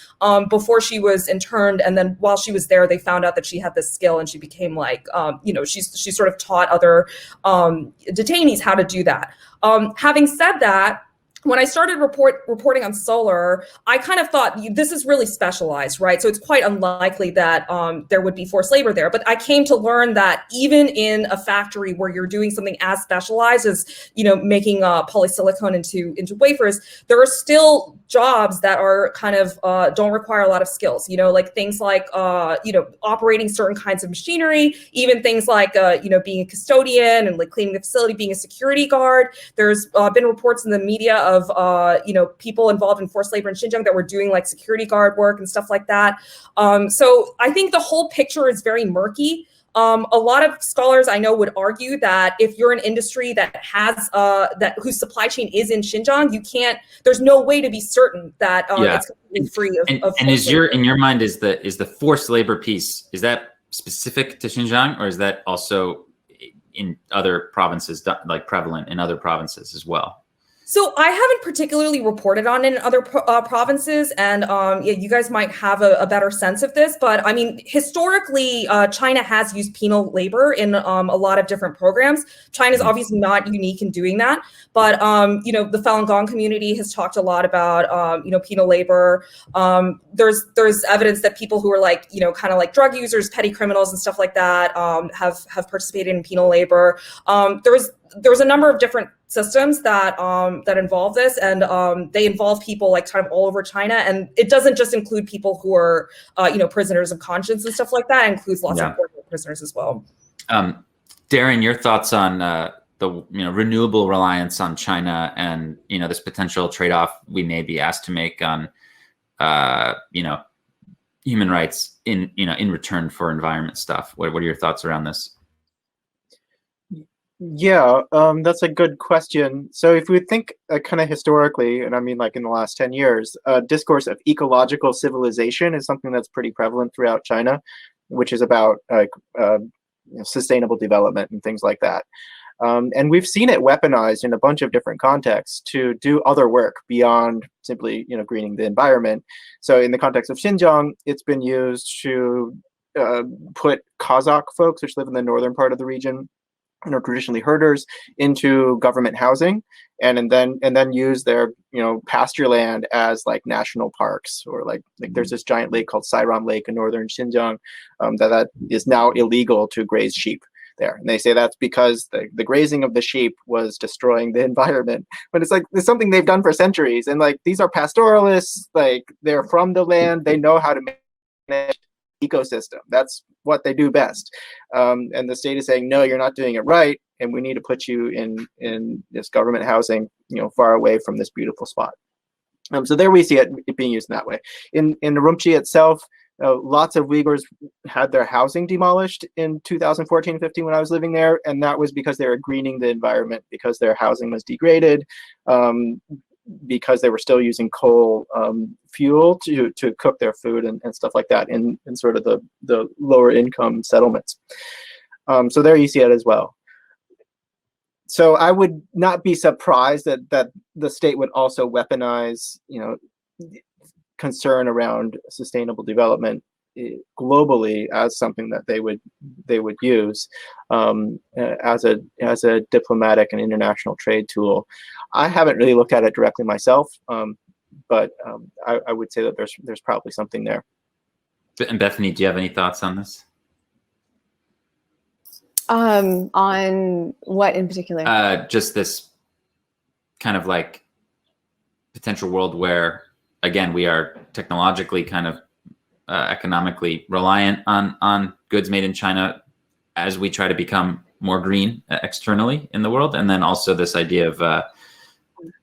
before she was interned. And then while she was there, they found out that she had this skill and she became like, she sort of taught other detainees how to do that. Having said that, when I started reporting on solar, I kind of thought this is really specialized, right? So it's quite unlikely that there would be forced labor there. But I came to learn that even in a factory where you're doing something as specialized as, making polysilicon into wafers, there are still jobs that are kind of don't require a lot of skills, like things like, operating certain kinds of machinery, even things like, being a custodian and like cleaning the facility, being a security guard. There's been reports in the media of, people involved in forced labor in Xinjiang that were doing like security guard work and stuff like that. So I think the whole picture is very murky. A lot of scholars I know would argue that if you're an industry that has whose supply chain is in Xinjiang, there's no way to be certain that it's completely free of and is labor. in your mind is the forced labor piece, is that specific to Xinjiang, or is that also in other provinces, like prevalent in other provinces as well? So I haven't particularly reported on it in other provinces, and you guys might have a better sense of this. But I mean, historically, China has used penal labor in a lot of different programs. China is obviously not unique in doing that, but the Falun Gong community has talked a lot about penal labor. There's evidence that people who are like kind of like drug users, petty criminals, and stuff like that have participated in penal labor. There's a number of different systems that involve this, and they involve people like kind of all over China, and it doesn't just include people who are prisoners of conscience and stuff like that. It includes lots of political prisoners as well. Darren, your thoughts on the renewable reliance on China and this potential trade-off we may be asked to make on human rights in return for environment stuff. What are your thoughts around this? Yeah, that's a good question. So if we think kind of historically, and I mean like in the last 10 years, discourse of ecological civilization is something that's pretty prevalent throughout China, which is about sustainable development and things like that. And we've seen it weaponized in a bunch of different contexts to do other work beyond simply greening the environment. So in the context of Xinjiang, it's been used to put Kazakh folks, which live in the northern part of the region, traditionally herders, into government housing, and then use their pasture land as like national parks, or like there's this giant lake called Sairam Lake in northern Xinjiang that is now illegal to graze sheep there, and they say that's because the grazing of the sheep was destroying the environment. But it's something they've done for centuries, and like these are pastoralists, like they're from the land, they know how to manage ecosystem. That's what they do best. And the state is saying, no, you're not doing it right, and we need to put you in this government housing, far away from this beautiful spot. So there we see it being used in that way. In Urumqi itself, lots of Uyghurs had their housing demolished in 2014-15 when I was living there, and that was because they were greening the environment, because their housing was degraded, because they were still using coal fuel to cook their food and stuff like that in sort of the lower income settlements. So there you see it as well. So I would not be surprised that the state would also weaponize, concern around sustainable development globally as something that they would use as a diplomatic and international trade tool. I haven't really looked at it directly myself, but I would say that there's probably something there. And Bethany, do you have any thoughts on this? On what in particular? Just this kind of like potential world where, again, we are technologically kind of economically reliant on goods made in China as we try to become more green externally in the world. And then also this idea of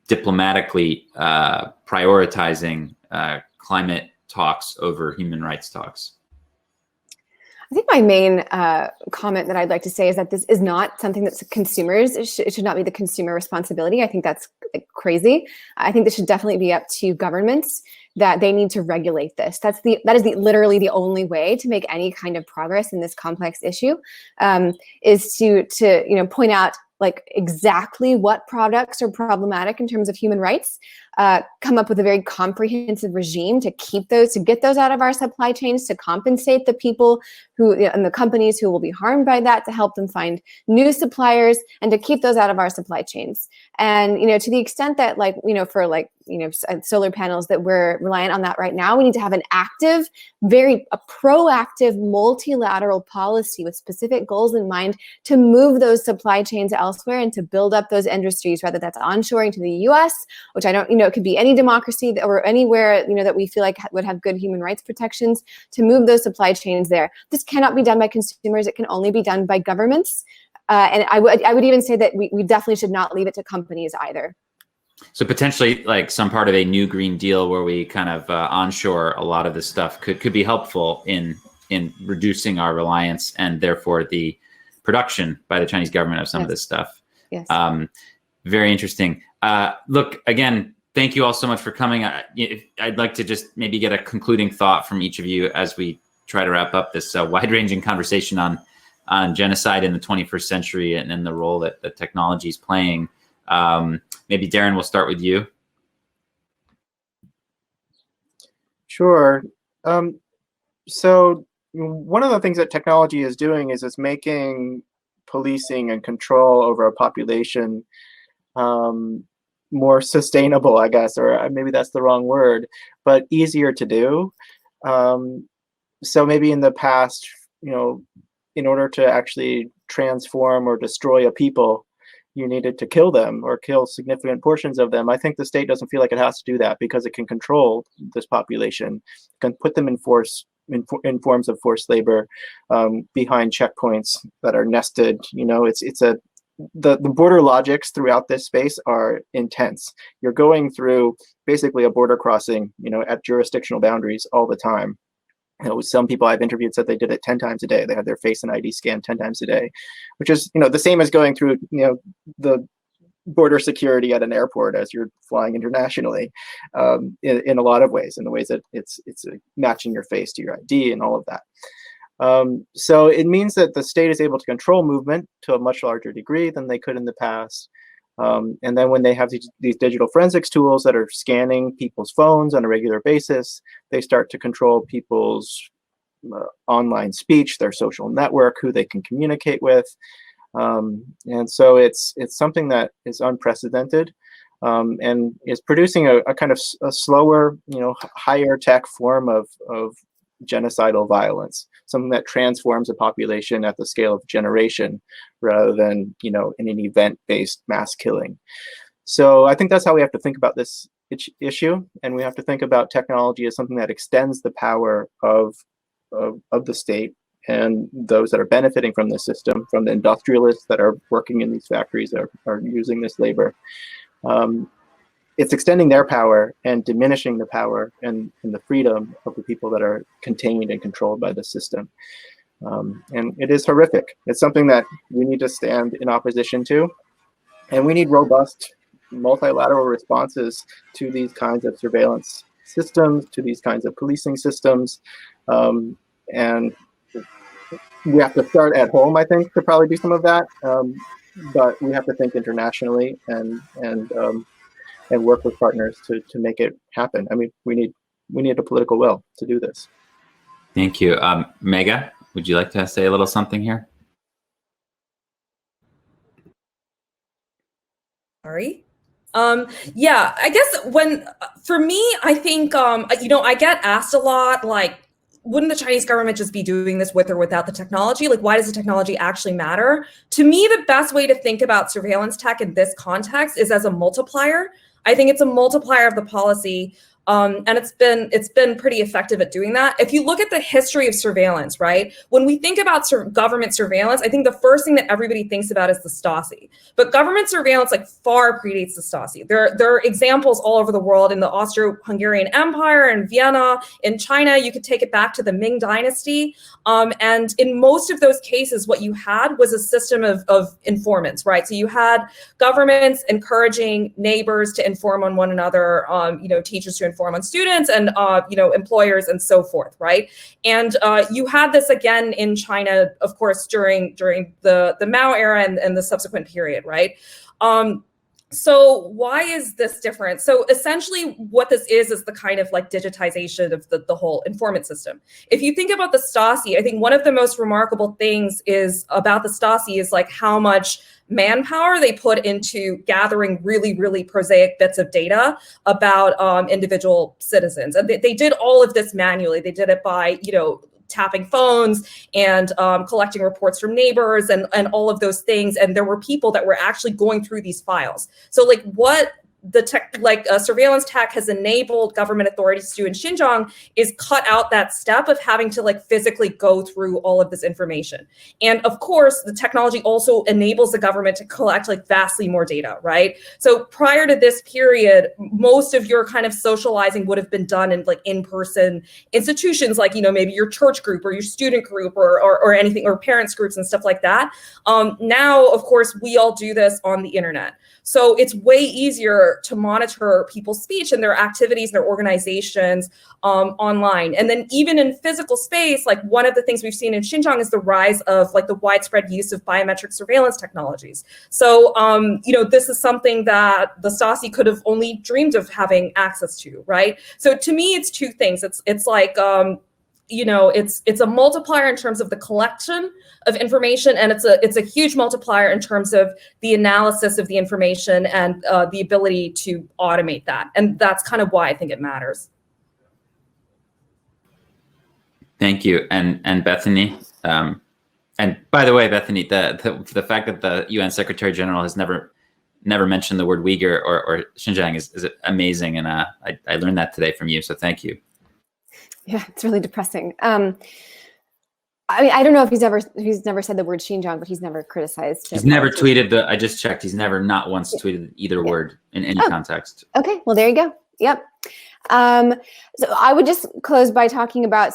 diplomatically prioritizing climate talks over human rights talks. I think my main comment that I'd like to say is that this is not something that's consumers. It should not be the consumer responsibility. I think that's crazy. I think this should definitely be up to governments, that they need to regulate this. That is literally the only way to make any kind of progress in this complex issue, is to point out like exactly what products are problematic in terms of human rights, come up with a very comprehensive regime to get those out of our supply chains, to compensate the people and the companies who will be harmed by that, to help them find new suppliers, and to keep those out of our supply chains. And to the extent that for solar panels that we're reliant on that right now, we need to have an active, a proactive multilateral policy with specific goals in mind to move those supply chains elsewhere and to build up those industries, whether that's onshoring to the US, which I don't, it could be any democracy or anywhere, that we feel like would have good human rights protections, to move those supply chains there. This cannot be done by consumers. It can only be done by governments. And I would even say that we definitely should not leave it to companies either. So potentially like some part of a new Green Deal where we kind of onshore a lot of this stuff could be helpful in reducing our reliance and therefore the production by the Chinese government of some of this stuff. Yes. Very interesting. Look, again, thank you all so much for coming. I'd like to just maybe get a concluding thought from each of you as we try to wrap up this wide-ranging conversation on genocide in the 21st century and the role that technology is playing. Maybe Darren, we'll start with you. Sure. So one of the things that technology is doing is it's making policing and control over a population more sustainable, I guess, or maybe that's the wrong word, but easier to do. So maybe in the past, in order to actually transform or destroy a people, you needed to kill them or kill significant portions of them. I think the state doesn't feel like it has to do that because it can control this population, can put them in forms of forced labor behind checkpoints that are nested. The border logics throughout this space are intense. You're going through basically a border crossing, at jurisdictional boundaries all the time. Some people I've interviewed said they did it 10 times a day. They had their face and ID scanned 10 times a day, which is, the same as going through, the border security at an airport as you're flying internationally, in a lot of ways, in the ways that it's matching your face to your ID and all of that. So it means that the state is able to control movement to a much larger degree than they could in the past. And then when they have these digital forensics tools that are scanning people's phones on a regular basis, they start to control people's online speech, their social network, who they can communicate with. And so it's something that is unprecedented, and is producing a kind of a slower, higher tech form of genocidal violence, something that transforms a population at the scale of generation rather than, in an event-based mass killing. So I think that's how we have to think about this issue. And we have to think about technology as something that extends the power of the state and those that are benefiting from the system, from the industrialists that are working in these factories that are using this labor. It's extending their power and diminishing the power and the freedom of the people that are contained and controlled by the system. And it is horrific. It's something that we need to stand in opposition to. And we need robust multilateral responses to these kinds of surveillance systems, to these kinds of policing systems. And we have to start at home, I think, to probably do some of that. But we have to think internationally and work with partners to make it happen. I mean, we need a political will to do this. Thank you. Megha, would you like to say a little something here? Sorry. Yeah, I guess for me, I think, I get asked a lot, like, wouldn't the Chinese government just be doing this with or without the technology? Like, why does the technology actually matter? To me, the best way to think about surveillance tech in this context is as a multiplier. I think it's a multiplier of the policy. And it's been pretty effective at doing that. If you look at the history of surveillance, right? When we think about government surveillance, I think the first thing that everybody thinks about is the Stasi. But government surveillance like far predates the Stasi. There are examples all over the world in the Austro-Hungarian Empire, in Vienna, in China. You could take it back to the Ming Dynasty. And in most of those cases, what you had was a system of informants, right? So you had governments encouraging neighbors to inform on one another, teachers to inform on students, and employers and so forth, right? And you had this again in China, of course, during the Mao era and the subsequent period, right? So why is this different? So essentially what this is the kind of like digitization of the whole informant system. If you think about the Stasi, I think one of the most remarkable things is about the Stasi is like how much manpower they put into gathering really, really prosaic bits of data about individual citizens. And they did all of this manually. They did it by, tapping phones and collecting reports from neighbors and all of those things. And there were people that were actually going through these files. So like what the surveillance tech has enabled government authorities to do in Xinjiang is cut out that step of having to like physically go through all of this information. And of course, the technology also enables the government to collect like vastly more data, right? So prior to this period, most of your kind of socializing would have been done in like in-person institutions, like, maybe your church group or your student group or anything, or parents groups and stuff like that. Now, of course, we all do this on the internet. So it's way easier to monitor people's speech and their activities, their organizations online. And then even in physical space, like one of the things we've seen in Xinjiang is the rise of like the widespread use of biometric surveillance technologies. So, this is something that the Stasi could have only dreamed of having access to, right? So to me, it's two things. It's like, it's a multiplier in terms of the collection of information, and it's a huge multiplier in terms of the analysis of the information and the ability to automate that. And that's kind of why I think it matters. Thank you, and Bethany. And by the way, Bethany, the fact that the UN Secretary General has never mentioned the word Uyghur or Xinjiang is amazing, and I learned that today from you. So thank you. Yeah, it's really depressing. I don't know if he's never said the word Xinjiang, but he's never criticized. He's never tweeted I just checked. He's never not once tweeted either word in any context. Okay, well there you go. Yep. So I would just close by talking about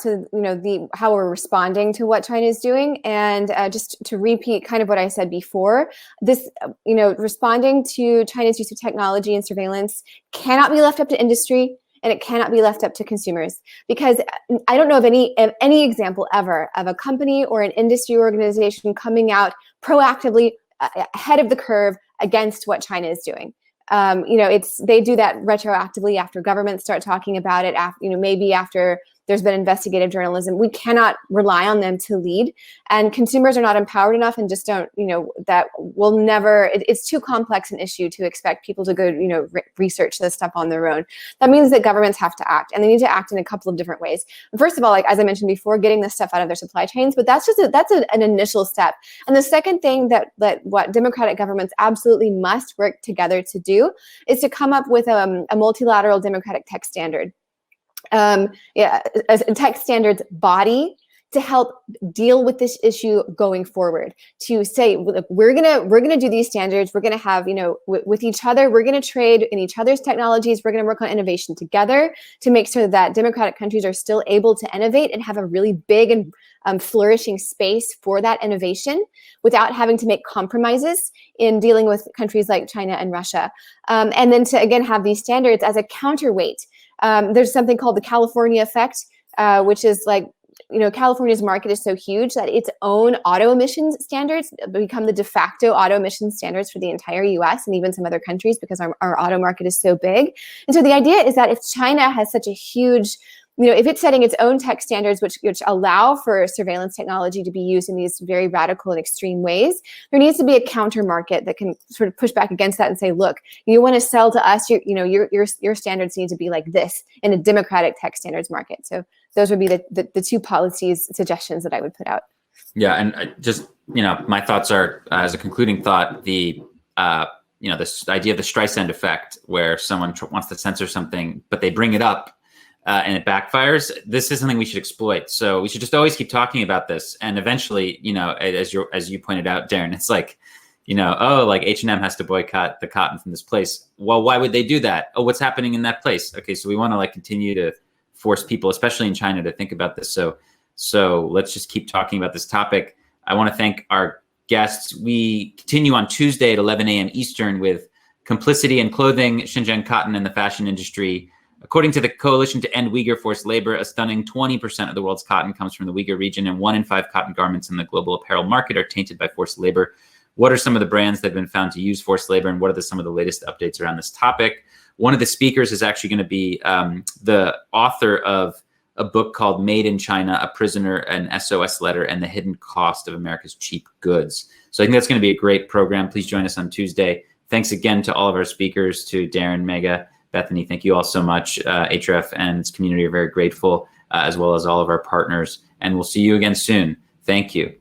how we're responding to what China is doing, and just to repeat kind of what I said before. This responding to China's use of technology and surveillance cannot be left up to industry. And it cannot be left up to consumers, because I don't know of any example ever of a company or an industry organization coming out proactively ahead of the curve against what China is doing. They do that retroactively after governments start talking about it. Maybe after there's been investigative journalism. We cannot rely on them to lead, and consumers are not empowered enough, and just don't. That will never. It's too complex an issue to expect people to go, research this stuff on their own. That means that governments have to act, and they need to act in a couple of different ways. First of all, like as I mentioned before, getting this stuff out of their supply chains, but that's an initial step. And the second thing that what democratic governments absolutely must work together to do is to come up with a multilateral democratic tech standard. A tech standards body to help deal with this issue going forward. To say, look, we're gonna do these standards. We're gonna have with each other. We're gonna trade in each other's technologies. We're gonna work on innovation together to make sure that democratic countries are still able to innovate and have a really big and flourishing space for that innovation without having to make compromises in dealing with countries like China and Russia. And then to again have these standards as a counterweight. There's something called the California effect, which is like, California's market is so huge that its own auto emissions standards become the de facto auto emissions standards for the entire US and even some other countries, because our auto market is so big. And so the idea is that if China has such a huge if it's setting its own tech standards, which allow for surveillance technology to be used in these very radical and extreme ways, there needs to be a counter market that can sort of push back against that and say, look, you want to sell to us, your standards need to be like this in a democratic tech standards market. So those would be the two policies suggestions that I would put out. Yeah, and just, my thoughts are, as a concluding thought, this idea of the Streisand effect, where someone wants to censor something, but they bring it up and it backfires. This is something we should exploit. So we should just always keep talking about this. And eventually, as you pointed out, Darren, it's like, like H&M has to boycott the cotton from this place. Well, why would they do that? Oh, what's happening in that place? Okay, so we want to continue to force people, especially in China, to think about this. So let's just keep talking about this topic. I want to thank our guests. We continue on Tuesday at 11 a.m. Eastern with Complicity in Clothing, Xinjiang Cotton and the Fashion Industry. According to the Coalition to End Uyghur Forced Labor, a stunning 20% of the world's cotton comes from the Uyghur region, and 1 in 5 cotton garments in the global apparel market are tainted by forced labor. What are some of the brands that have been found to use forced labor, and what are some of the latest updates around this topic? One of the speakers is actually going to be the author of a book called Made in China, A Prisoner, an SOS Letter, and the Hidden Cost of America's Cheap Goods. So I think that's going to be a great program. Please join us on Tuesday. Thanks again to all of our speakers, to Darren, Megha, Bethany. Thank you all so much. Href and its community are very grateful, as well as all of our partners. And we'll see you again soon. Thank you.